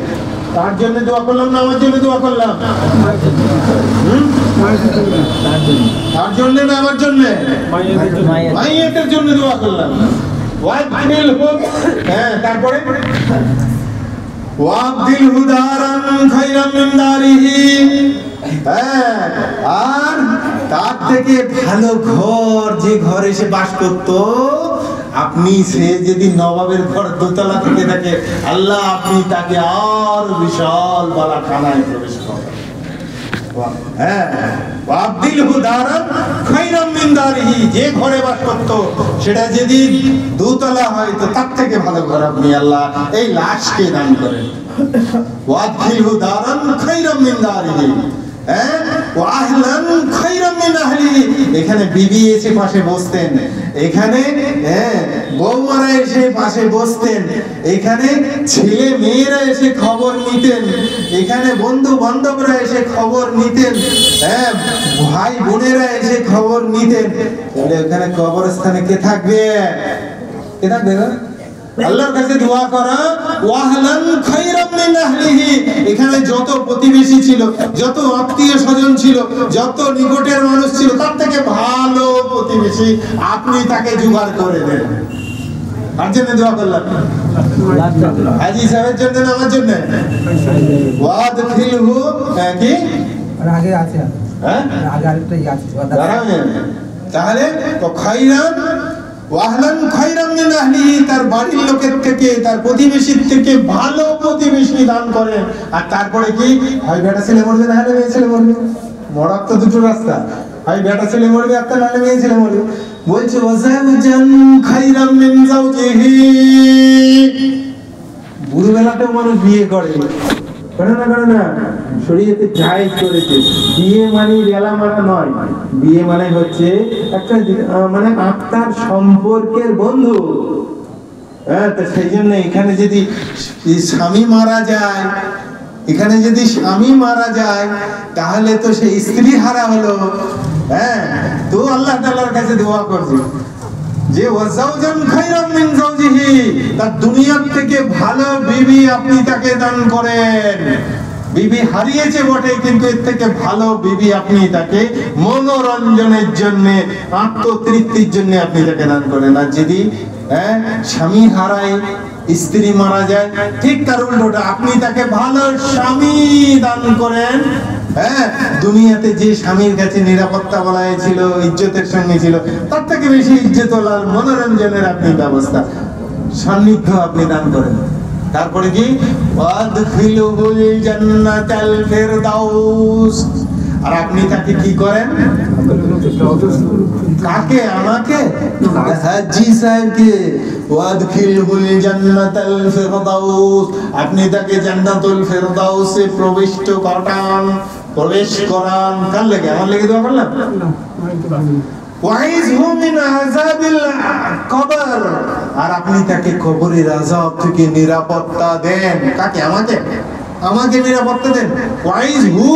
তার জন্য দোয়া করলাম না আমার জন্য দোয়া করলাম? তার জন্য না আমার জন্য? মাইয়াতের জন্য দোয়া করলাম। তারপরে ওয়াবদিলহু দারান খায়রাম মিন দারিহি, আর তার থেকে ভালো ঘর, যে ঘরে সে বাস করত, আপনি সে যদি নবাবের ঘর 2তলা থেকে থাকে, আল্লাহ আপনি তাকে আর বিশাল বালাখানায় প্রবেশ করান। ওয়াবদিলহু দারান খায়রাম মিন দারিহি, যে ঘরে বাস করত সেটা যদি 2তলা হয় তো তার থেকে ভালো ঘর আপনি আল্লাহ এই লাশকে দান করেন। ওয়াবদিলহু দারান খায়রাম মিন দারিহি, ওয়া আহলান খায়রাম এখানে বিবি এসে পাশে বসতেন, এখানে বৌমারা এসে পাশে বসতেন, এখানে ছেলে মেয়েরা এসে খবর নিতেন, এখানে বন্ধু বান্ধবরা এসে খবর নিতেন, ভাই বোনেরা এসে খবর নিতেন। তাহলে ওখানে কবরস্থানে কে থাকবে? কে থাকবে? আল্লাহর কাছে দোয়া করা ওয়াহলান খায়রাম মিন আহলিহি। এখানে যত প্রতিবেশী ছিল, যত আত্মীয় স্বজন ছিল, যত নিকটের মানুষ ছিল, তার থেকে ভালো প্রতিবেশী আপনি তাকে জোগাড় করে দেন। আর জন্য দোয়া করলাম হাজী সাহেবের জন্য না আমার জন্য? ওয়াদখিলহু কি আগে আছে, হ্যাঁ আগে আরেকটা আছে তাহলে তো খায়রান ওয়াহলান খায়রাম মিন আহলিহি, তার বাড়ির লোকের থেকে, তার প্রতিবেশীর থেকে ভালো প্রতিবেশী দান করেন। আর তারপরে কি হয়? বেটা ছেলে মরবে, না হলে মেয়ে ছেলে মরবে। মরার তো দুটো রাস্তা, হয় বেটা ছেলে মরবে, একটা না হলে মেয়ে ছেলে মরবে। বলছে ওয়াজাওজান খায়রাম মিন যাওজিহি। বুড়োবেলাতেও মানুষ বিয়ে করে, করে না শরীয়তে জায়েজ করেছে। বিয়ে মানে রেলা মারা নয়, বিয়ে মানে হচ্ছে একটা মানে আত্মার সম্পর্কের বন্ধু। তো সেই জন্য এখানে যদি স্বামী মারা যায়, এখানে যদি স্বামী মারা যায় তাহলে তো সে স্ত্রী হারা হলো। তো আল্লাহ তাআলার কাছে দোয়া করছে যে ওয়াজাওজান খায়রাম মিন যাওজিহি, তার দুনিয়ার থেকে ভালো বিবি আপনি তাকে দান করেন। বিবি হারিয়েছে বটে, কিন্তু এর থেকে ভালো বিবি আপনি তাকে মনোরঞ্জনের জন্য, আত্মতৃপ্তির জন্য আপনি তাকে দান করেন। আর যদি স্বামী হারায়, স্ত্রী মারা যায়, ঠিক তার উল্টোটা, আপনি তাকে ভালো স্বামী দান করেন। দুনিয়াতে যে স্বামীর কাছে নিরাপত্তা বলা ছিল, ইজ্জতের সঙ্গে ছিল, তার থেকে বেশি ইজ্জত ওলার মনোরঞ্জনের আপনি ব্যবস্থা, সান্নিধ্য আপনি দান করেন। তারপরে কি ওয়াদখিলুহুল জান্নাতাল ফিরদাউস। আর আপনি তাকে কি করেন? কাকে? আমাকে? হাজী সাহেবকে। ওয়াদখিলহুল জান্নাতাল ফিরদাউস, আপনি তাকে জান্নাতুল ফিরদাউসে প্রবেশ করান। কার লাগে? আমার লাগে দোয়া করলাম। ওয়াইযহু মিন আযাবিল কবর, আর আপনি তাকে কবরের আযাব থেকে নিরাপত্তা দেন। কাকে? আমাকে? আমাকে নিরাপত্তা দেন। ওয়াইযহু,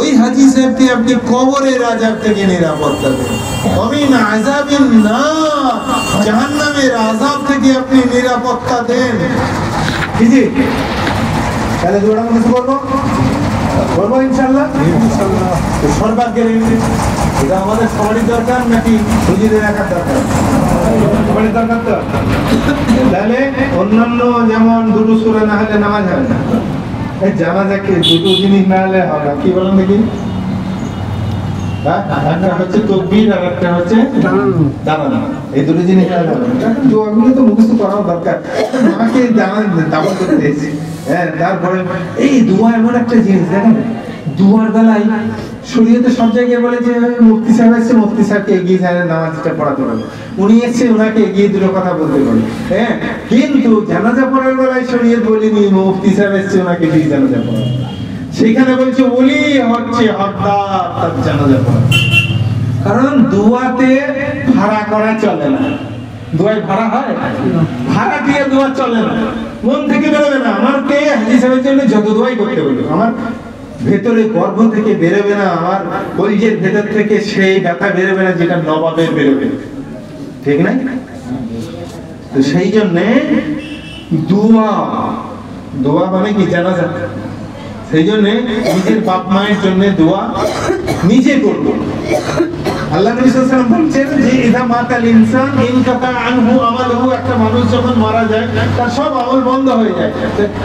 ওই হাজী সাহেবকে আপনি কবরের আযাব থেকে নিরাপত্তা দেন। ওয়া মিন আযাবিন নার, জাহান্নামের আযাব থেকে আপনি নিরাপত্তা দেন। জি, তাহলে দোয়া মনে করব, করবো ইনশাআল্লাহ। সর্বাগ্যের এটা আমাদের সবারই দরকার নাকি হুজুরের একার দরকার? সবারই দরকার তো। তাহলে অন্যান্য যেমন দুটো সূরা না হলে নামাজ হয় না, এই জানাজাকে দুটো জিনিস না হলে হবে না। কি বলেন দেখি? একটা হচ্ছে তাকবীর আর একটা হচ্ছে দাঁড়ানো। এই দুটো জিনিস না হলে হবে না। এখন দোয়াগুলো তো মুখস্থ করাও দরকার। আমাকে দাওয়াত করতে এসেছি। তারপরে এই দোয়া এমন একটা জিনিস, দেখেন দুয়ার বেলায় শরীয়তে সব জায়গায় বলে যে মুফতি সাহেব এসে, মুফতি সাহেবকে এগিয়ে যায় নামাজটা পড়াতে বলে, উনি এসে ওনাকে এগিয়ে দুটো কথা বলতে বলে। কিন্তু জানাজা পড়ার বেলায় শরীয়ত বলেনি মুফতি সাহেব এসে ওনাকে দিয়ে জানাজা পড়া। সেখানে বলছে ওলি হচ্ছে হকদার তার জানাজা পড়া। কারণ দোয়াতে ভাড়া করা চলে না। দোয়ায় ভাড়া হয়? ভাড়া দিয়ে দোয়া চলে না, মন থেকে বেরোবে না। আমাকে হাজী সাহেবের জন্য যত দোয়াই করতে বলবে, আমার ভেতরে গর্ভ থেকে বেরোবে না, আমার কলিজের ভেতর থেকে সেই ব্যথা বেরোবে না যেটা নবাবের বেরোবে, ঠিক না? তো সেই জন্যে দোয়া মানে কি জানাজা। সেই জন্যে নিজের বাপ মায়ের জন্য দোয়া নিজে করবো। আল্লাহ নবী সাল্লাল্লাহু আলাইহি ওয়াসাল্লাম বলছেন যে ইযা মাতাল ইনসান ইনকাতা আনহু আমালুহু, একটা মানুষ যখন মারা যায় তার সব আমল বন্ধ হয়ে যায়,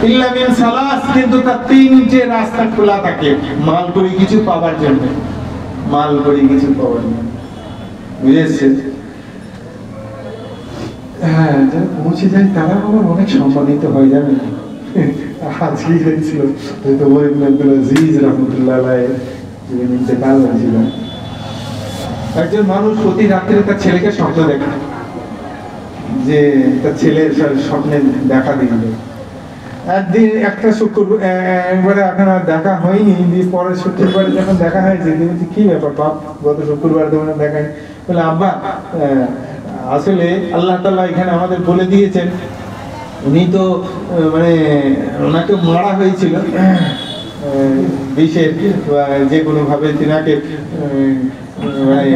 ইল্লা মিন সালাস, কিন্তু তার তিনটে রাস্তা খোলা থাকে মাল করি কিছু পাওয়ার জন্য। বুঝেছেন? যারা পৌঁছে যায় তারা আবার অনেক সম্মানিত হয়ে যাবে। আজকেই হয়েছিল হয়তো ওলিদ আব্দুল আজিজ রাহমাতুল্লাহ আলাইহি যিনি ইন্তেকাল হয়েছিলেন। একজন মানুষ প্রতি রাত্রে তার ছেলেকে স্বপ্ন দেখে যে তার ছেলে স্বপ্নে দেখা দিল একদিন একটা একবারে এখন আর দেখা হয়নি, দিয়ে পরের শুক্রবারে যখন দেখা হয়েছে বলছি কি ব্যাপার বাপ, গত শুক্রবার তোমার দেখা হয়নি। বলে আব্বা আসলে আল্লাহ তাআলা এখানে আমাদের বলে দিয়েছেন, উনি তো মানে ওনাকে মারা হয়েছিল বিষের যে কোনো ভাবে তিনাকে মানে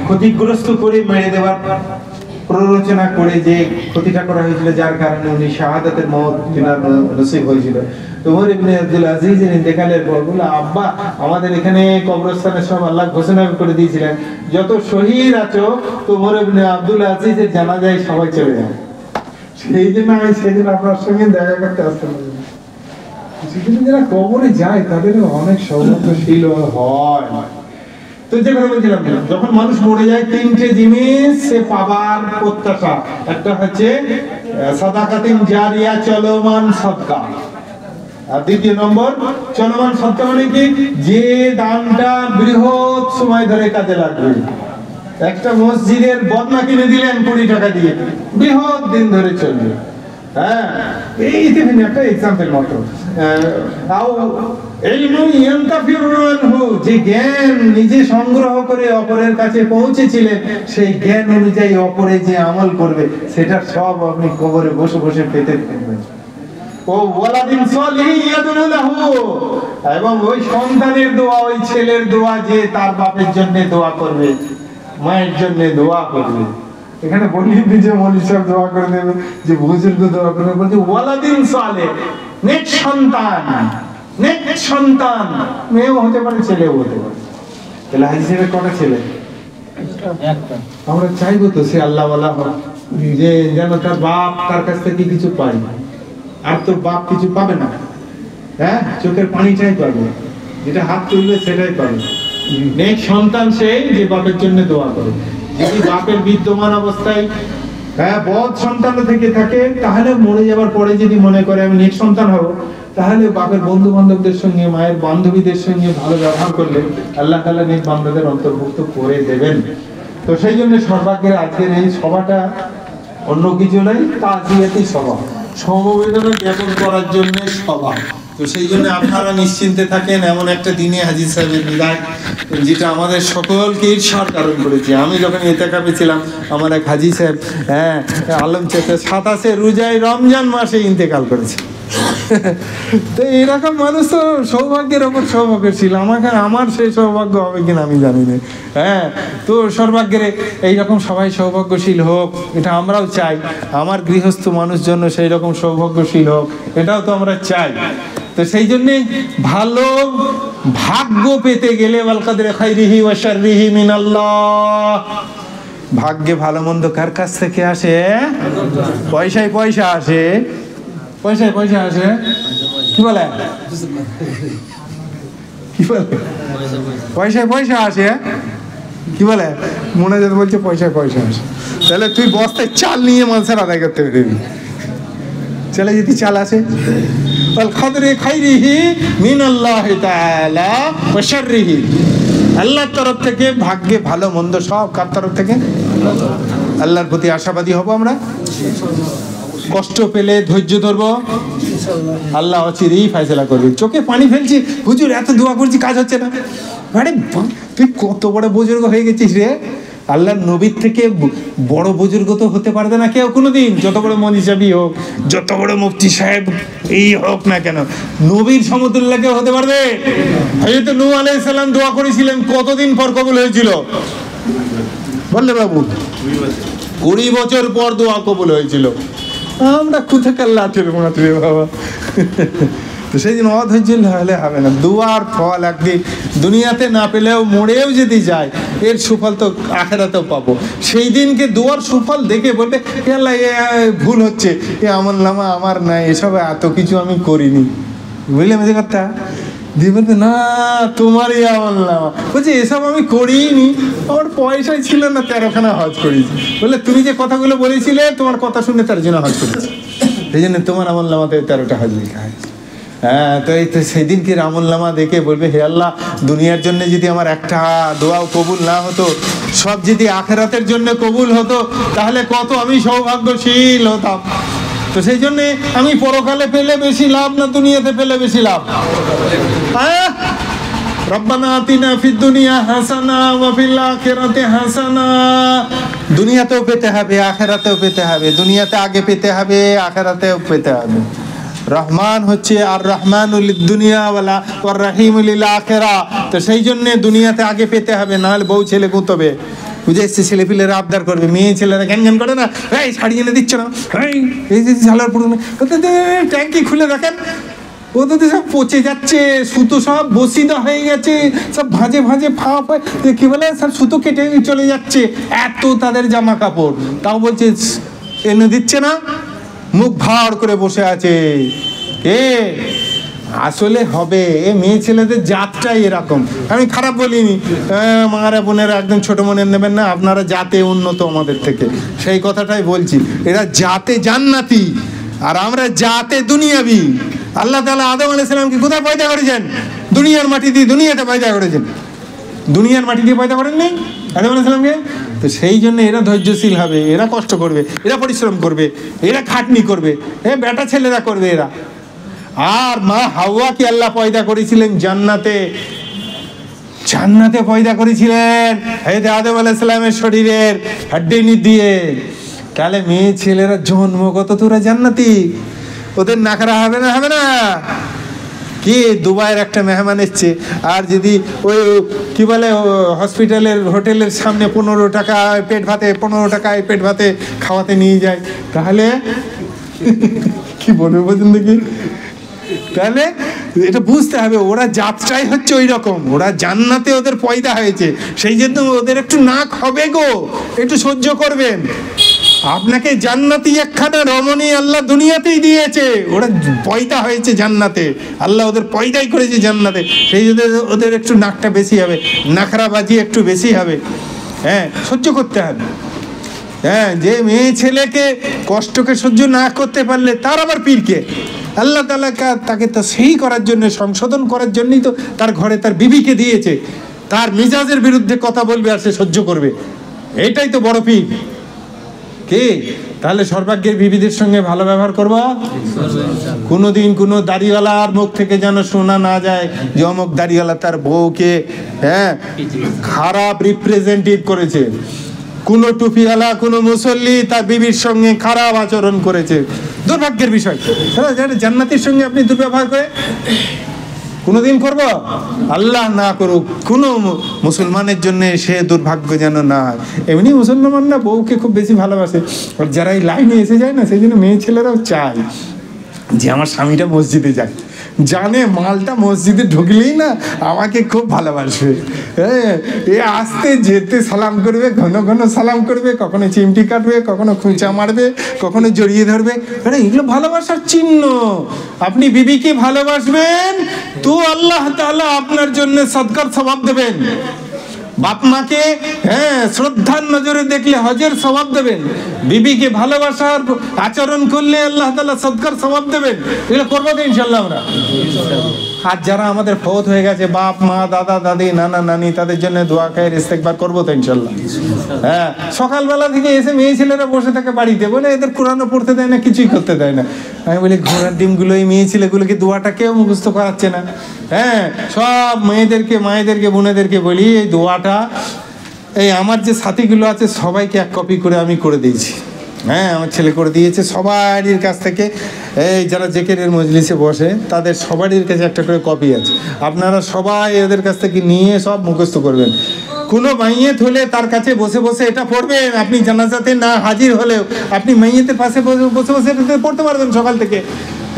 ক্ষতিগ্রস্ত করে মেরে দেওয়ার প্ররোচনা করে যে ক্ষতিটা করা হয়েছিল, যার কারণে উনি শাহাদাতের মওত তিনার নসিব হয়েছিল। তো ওমর ইবনে আব্দুল আজিজের ইন্তেকালের পর বলে আব্বা আমাদের এখানে কবরস্থানে সব আল্লাহ ঘোষণা করে দিয়েছিলেন যত শহীদ আছো তো ওমর ইবনে আব্দুল আজিজের জানাজায় সবাই চলে যাও। সেই জন্য আমি সেদিন আপনার সঙ্গে দেখা করতে আসতে পারি। সেদিন যারা কবরে যায় তাদের অনেক সৌভাগ্যশীল হয়। তো যে কথা বলছিলাম, যখন মানুষ মরে যায় তিনটে জিনিস সে পাবার প্রত্যাশা, একটা হচ্ছে সাদাকাতিন জারিয়া, চলমান সদকা, আর দ্বিতীয় নম্বর চলমান সদকা মানে কি, যে দানটা বৃহৎ সময় ধরে কাজে লাগবে। একটা মসজিদের বদনা কিনে দিলেন 20 টাকা দিয়ে, বৃহৎ দিন ধরে চলবে। হ্যাঁ, এই একটা এক্সাম্পল মাত্র। যে জ্ঞান নিজে সংগ্রহ করে অপরের কাছে পৌঁছেছিলেন, সেই জ্ঞান অনুযায়ী অপরে যে আমল করবে সেটা সব আপনি কবরে বসে বসে পেতে থাকবেন। এবং ওই সন্তানের দোয়া, ওই ছেলের দোয়া যে তার বাপের জন্য দোয়া করবে, মায়ের জন্য দোয়া করবে। এখানে বলিনি যে মৌলভী সাহেব দোয়া করে দেবে, যে বুজুর্গ দোয়া করবে, বলছে ওয়ালাদিন সালেহ, নেক সন্তান, নেক সন্তান, মেয়েও হতে পারে ছেলেও হতে পারে। তাহলে হাজি সাহেবের কটা ছেলে? একটা। আমরা চাইবো তো সে আল্লাহওয়ালা হোক, যে যেন তার বাপ তার কাছ থেকে কিছু পায়, আর তোর বাপ কিছু পাবে না। হ্যাঁ, চোখের পানিটাই পাবে, যেটা হাত তুলবে সেটাই পাবে। নেক সন্তান সেই যে বাপের জন্য দোয়া করে। যদি বাপের বিদ্যমান অবস্থায় বদ সন্তান থেকে থাকে, তাহলে মরে যাবার পরে যদি মনে করে আমি নেক সন্তান হব, তাহলে বাপের বন্ধু বান্ধবদের সঙ্গে, মায়ের বান্ধবীদের সঙ্গে ভালো ব্যবহার করলে আল্লাহ তাআলা নেক বান্দাদের অন্তর্ভুক্ত করে দেবেন। তো সেই জন্য সর্বাগ্রে আজকের এই সভাটা অন্য কিছু নয়, তাজিয়াতি সভা, সমবেদনা জ্ঞাপন করার জন্য সভা। তো সেই জন্য আপনারা নিশ্চিন্তে থাকেন, এমন একটা দিনে হাজী সাহেবের বিদায় যেটা আমাদের সকলকে ঈর্ষার কারণ করেছে। আমি যখন ইতেকাফে ছিলাম, আমার এক হাজী সাহেব আলম চেতে 27 রোজায় রমজান মাসে ইন্তেকাল করেছে। তো এরকম মানুষ তো সৌভাগ্যের ওপর সৌভাগ্য ছিল। আমার সেই সৌভাগ্য হবে কিনা আমি জানি না। হ্যাঁ, তো সৌভাগ্যের এইরকম সবাই সৌভাগ্যশীল হোক, এটা আমরাও চাই। আমার গৃহস্থ মানুষজন সেই রকম সৌভাগ্যশীল হোক, এটাও তো আমরা চাই। তো সেই জন্যে ভালো ভাগ্য পেতে গেলে ওয়াল কদরি খাইরিহি ওয়া শাররিহি মিনাল্লাহ, ভাগ্যে ভালো মন্দ কার কাছ থেকে আসে? পয়সায় পয়সা আসে, পয়সায় পয়সা আসে। কি বলে? কি বলে? পয়সায় পয়সা আসে। কি বলে? মনে যেতে বলছে পয়সায় পয়সা আসে। তাহলে তুই বস্তায় চাল নিয়ে মানুষের আদায় করতে পারবি। চলে যদি চাল আসে, ওয়াল কদরি খাইরিহি মিনাল্লাহি তাআলা ওয়া শাররিহি, আল্লাহর তরফ থেকে ভাগ্যে ভালো মন্দ সব কার তরফ থেকে? আল্লাহর প্রতি আশাবাদী হব আমরা। কষ্ট পেলে ধৈর্য ধরবো, আল্লাহ অচিরেই ফয়সালা করবে। চোখে পানি ফেলছি, হুজুর এত দোয়া করছি কাজ হচ্ছে না। আরে তুই কত বড় বুজুর্গ হয়ে গেছিস রে, আল্লাহর নবীর থেকে বড় বুজুর্গ তো হতে পারবে না কেউ কোনোদিন, যত বড় মনীষাবি হোক, যত বড় মুফতি সাহেব এই হোক না কেন, নবীর সমতুল্য কেউ হতে পারবে? হযরত নূহ আলাইহিস সালাম দোয়া করেছিলেন, কতদিন পর কবুল হয়েছিল বললে বাবু? 20 বছর পর দোয়া কবুল হয়েছিল। আমরা কোথাকার লাঠের মাত্রে বাবা। তো সেই দিন অধৈর্য হলে হবে না। দোয়ার ফল একদিন দুনিয়াতে না পেলেও মরেও যদি যায়, এর সুফল তো আখিরাতেও পাবো। সেই দিনকে দোয়ার সুফল দেখে বলবে আল্লাহ ভুল হচ্ছে, এ আমলনামা আমার নাই, এসব এত কিছু আমি করিনি, বুঝলাম যে কথা। দিয়ে বলতে না তোমারই আমলনামা, বলছে এসব আমি করিনি, আমার পয়সাই ছিল না 13খানা হজ করেছি। বললে তুমি যে কথাগুলো বলেছিলে, তোমার কথা শুনে তার জন্য হজ করেছি, সেই জন্য তোমার আমলনামাতে 13টা হজ লেখা আছে। হ্যাঁ, তো এই তো সেই দিনকে আমলনামা দেখে বলবে হে আল্লাহ, দুনিয়ার জন্য যদি আমার একটা দোয়াও কবুল না হতো, সব যদি আখিরাতের জন্য কবুল হতো, তাহলে কত আমি সৌভাগ্যশীল হতাম। তো সেই জন্যে আমি পরকালে পেলে বেশি লাভ না দুনিয়াতে পেলে বেশি লাভ? হ্যাঁ, রব্বানা আতিনা ফিদ দুনিয়া হাসানা ওয়া ফিল আখিরাতি হাসানা। দুনিয়াতেও পেতে হবে, আখিরাতেও পেতে হবে। দুনিয়াতে আগে পেতে হবে, আখিরাতেও পেতে হবে। রহমান হচ্ছে আর রহমানুল দুনিয়া ওয়ালা ওয়ার রহিমুল আখিরা। তো সেই জন্য দুনিয়াতে আগে পেতে হবে, না হলে বউ ছেলে গুতবে। বুঝে এসছে, ছেলে পিলেরা আবদার করবে, মেয়ে ছেলেরা ঘ্যান ঘ্যান করে না, এই শাড়ি এনে দিচ্ছ না, এই যে ঝালার পুরো ট্যাঙ্কি খুলে দেখেন, ওদের সব পচে যাচ্ছে, সুতো সব বসিদা হয়ে গেছে, সব ভাঁজে ভাঁজে ফাঁপ কি বলে সব সুতো কেটে চলে যাচ্ছে, এত তাদের জামা কাপড়। তাও বলছে এনে দিচ্ছে না, মুখ ভার করে বসে আছে। কে আসলে হবে? এ মেয়ে ছেলেদের জাতটাই এরকম। আমি খারাপ বলিনি, মারা বোনেরা একদম ছোট মনে নেবেন না, আপনারা জাতে উন্নত আমাদের থেকে, সেই কথাটাই বলছি। এরা জাতে জান্নাতি আর আমরা জাতে দুনিয়াবি। আল্লাহ তাআলা আদম আলাইহিস সালামকে কোথায় পয়দা করেছেন? দুনিয়ার মাটি দিয়ে দুনিয়াতে পয়দা করেছেন। দুনিয়ার মাটি দিয়ে পয়দা করেননি আদম আলাইহিস সালামকে? তো সেই জন্য এরা ধৈর্যশীল হবে, এরা কষ্ট করবে, এরা পরিশ্রম করবে, এরা খাটনি করবে, বেটা ছেলেরা করবে এরা। আর মা হাওয়াকে আল্লাহ পয়দা করেছিলেন জান্নাতে, জান্নাতে পয়দা করেছিলেন হযরত আদম আলাইহিস সালামের শরীরের হাড্ডি দিয়ে। তাহলে মেয়ে ছেলেরা জন্মগত তোরা জান্নাতি, ওদের নাকারা হবে না? হবে না? কি দুবাইয়ের একটা মেহমান এসছে, আর যদি ওই কি বলে হসপিটালের হোটেলের সামনে 15 টাকা পেট ভাতে, 15 টাকায় পেট ভাতে খাওয়াতে নিয়ে যায়, তাহলে কি বলবে বলছেন দেখি? তাহলে এটা বুঝতে হবে, ওরা জাতটাই হচ্ছে ওই রকম, ওরা জান্নাতে ওদের পয়দা হয়েছে, সেই জন্য ওদের একটু নাক হবে গো, একটু সহ্য করবেন। আপনাকে জান্নাতি একখানা রমণী আল্লাহ দুনিয়াতেই দিয়েছে, ওরা পয়দা হয়েছে জান্নাতে, আল্লাহ ওদের পয়দাই করেছে জান্নাতে, সেই জন্য ওদের একটু নাকটা বেশি হবে, নাকরাবাজি একটু বেশি হবে। হ্যাঁ, সহ্য করতে হবে। হ্যাঁ, যে মেয়ে ছেলেকে কষ্টকে সহ্য না করতে পারলে তার আবার পীরকে আল্লাহ তাআলা তাকে তো সেই করার জন্য, সংশোধন করার জন্যই তো তার ঘরে তার বিবিকে দিয়েছে। তার মিজাজের বিরুদ্ধে কথা বলবে আর সে সহ্য করবে, এটাই তো বড় পীর। কে? তাহলে সর্বাগ্যের বিবিদের সঙ্গে ভালো ব্যবহার করবো। কোনোদিন কোনো দাড়িওয়ালার মুখ থেকে যেন শোনা না যায় যে অমুক দাড়িওয়ালা তার বউকে খারাপ রিপ্রেজেন্টেটিভ করেছে, কোনো টুপিওয়ালা কোনো মুসল্লি তার বিবির সঙ্গে খারাপ আচরণ করেছে। দুর্ভাগ্যের বিষয়। জান্নাতের সঙ্গে আপনি দুর্ব্যবহার করে কোনোদিন করব? আল্লাহ না করুক, কোনো মুসলমানের জন্য সে দুর্ভাগ্য যেন না হয়। এমনি মুসলমানরা বউকে খুব বেশি ভালোবাসে, আর যারা এই লাইনে এসে যায় না, সেই জন্য মেয়ে ছেলেরাও চায় যে আমার স্বামীটা মসজিদে যায়, জানে মালটা মসজিদে ঢুকলেই না আমাকে খুব ভালোবাসবে। হ্যাঁ, এ আসতে যেতে সালাম করবে, ঘন ঘন সালাম করবে, কখনো চিমটি কাটবে, কখনো খুঁচা মারবে, কখনো জড়িয়ে ধরবে। আরে এগুলো ভালোবাসার চিহ্ন। আপনি বিবিকে ভালোবাসবেন তো আল্লাহ তাআলা আপনার জন্য সদকার সওয়াব দেবেন। বাপ মাকে শ্রদ্ধার নজরে দেখলে হজের সওয়াব দেবেন। বিবিকে ভালোবাসার আচরণ করলে আল্লাহ তাআলা সদকার সওয়াব দেবেন। এগুলো করবো তো ইনশাআল্লাহ আমরা। আর যারা আমাদের ফৌত হয়ে গেছে, বাপ মা দাদা দাদি নানা নানি, তাদের জন্য দোয়া খায়ের ইস্তেগফার করবো তো ইনশাআল্লাহ। হ্যাঁ, সকালবেলা থেকে এসে মেয়ে ছেলেরা বসে থাকে বাড়িতে, বলে এদের কোরআনও পড়তে দেয় না, কিছুই করতে দেয় না। আমি বলি ঘোড়ার ডিমগুলো এই মেয়ে ছেলেগুলোকে দোয়াটা কেউ মুখস্থ করাচ্ছে না। হ্যাঁ, সব মেয়েদেরকে মায়েদেরকে বোনেদেরকে বলি এই দোয়াটা এই আমার যে সাথীগুলো আছে সবাইকে এক কপি করে আমি করে দিয়েছি। হ্যাঁ, আমার ছেলে করে দিয়েছে। সবারই কাছ থেকে এই যারা জেকেরের মজলিসে বসে তাদের সবারই কাছে একটা করে কপি আছে। আপনারা সবাই এদের কাছ থেকে নিয়ে সব মুখস্থ করবেন। কোনো মাইয়েত হলে তার কাছে বসে বসে এটা পড়বেন। আপনি জানাজাতে না হাজির হলেও আপনি মাইয়েতের পাশে বসে বসে এটা পড়তে পারবেন সকাল থেকে।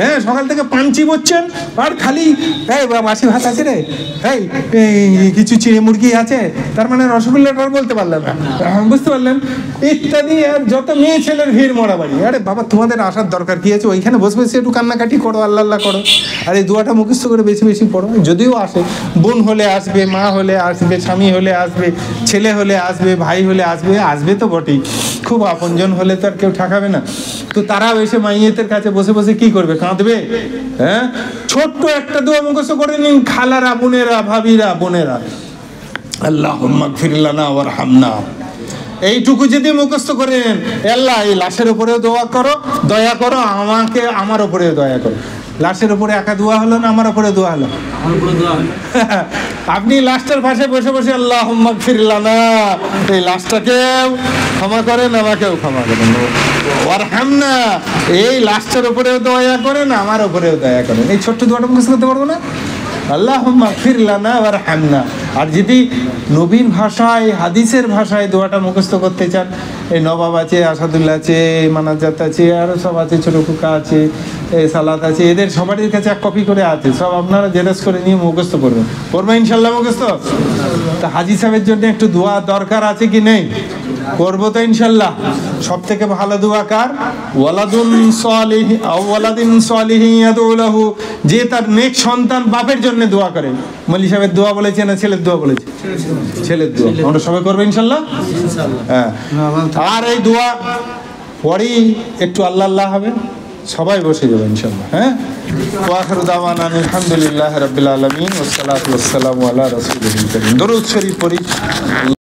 হ্যাঁ, সকাল থেকে পাঞ্চি বলছেন আর খালি এই মাসি ভাত আছে রে, এই কিছু চিড়ে মুরগি আছে, তার মানে রসগোল্লাটা বলতে পারলাম না, বুঝতে পারলেন, ইত্যাদি। আর যত মেয়ে ছেলের ভিড় মরা বাড়ি। আরে বাবা, তোমাদের আসার দরকার কি আছে? ওইখানে বসে বসে একটু কান্নাকাটি করো, আল্লাহ আল্লাহ করো, আর এই দোয়াটা মুখস্থ করে বেশি বেশি পড়ো। যদিও আসে, বোন হলে আসবে, মা হলে আসবে, স্বামী হলে আসবে, ছেলে হলে আসবে, ভাই হলে আসবে, আসবে তো বটেই। খুব আপনজন হলে তো আর কেউ ঠাকাবে না। তো তারাও এসে মাইয়েতের কাছে বসে বসে কি করবে? কাঁদবে। হ্যাঁ, ছোট্ট একটা দোয়া মুখস্থ করে নিন, খালারা, বোনেরা, ভাবিরা, বোনেরা, আল্লাহুম্মা গফির লানা ওয়ারহামনা, এইটুকু যদি মুখস্থ করে নেন, আল্লাহ এই লাশের উপরেও দয়া করো, আমাকে আমার উপরেও দয়া করো। লাশের উপরে একা দোয়া হলো না আমার উপরে দোয়া হলো? আপনি লাশটার পাশে বসে বসে আল্লাহুম্মা গফির লানা, এই লাশটাকেও ক্ষমা করেন, আমাকেও ক্ষমা করেন, ওয়ারহামনা, এই লাশটার উপরেও দয়া করেন, আমার উপরেও দয়া করেন। এই ছোট্ট দোয়াটা মুখস্থ করতে পারবো না? আল্লাহুম্মা গফির লানা ওয়ারহামনা। আর যদি নবীর ভাষায়, হাদিসের ভাষায় দোয়াটা মুখস্থ করতে চান, এই নবাব আছে, আসাদুল্লাহ আছে, মানাজাত আছে, আরও সব আছে, ছোট কুকা আছে, এই সালাত আছে, এদের সবারই কাছে এক কপি করে আছে, সব আপনারা জেরক্স করে নিয়ে মুখস্থ করবেন। করবেন ইনশাল্লাহ মুখস্থ? তা হাজি সাহেবের জন্য একটু দোয়া দরকার আছে কি নেই? করবো তো ইনশাল্লাহ। সব থেকে ভালো দোয়া কার? ওয়ালাদুন সালিহ আও ওয়ালাদিন সালিহিন ইয়াদউ লাহু, যে তার নেক সন্তান বাপের জন্য দোয়া করে। মলি সাহেবের দোয়া বলেছে না ছেলের দোয়া বলেছে? ছেলের দোয়া। আমরা সবাই করবো ইনশাল্লাহ। হ্যাঁ, আর এই দোয়া পরেই একটু আল্লাহ আল্লাহ হবে, সবাই বসে যাবে ইনশাল্লাহ। হ্যাঁ, ওয়া আখিরু দাওয়ানা আলহামদুলিল্লাহি রাব্বিল আলামিন ওয়াস সালাতু ওয়াস সালামু আলা রাসূলিল কারীম। দরুদ শরীফ পড়ি।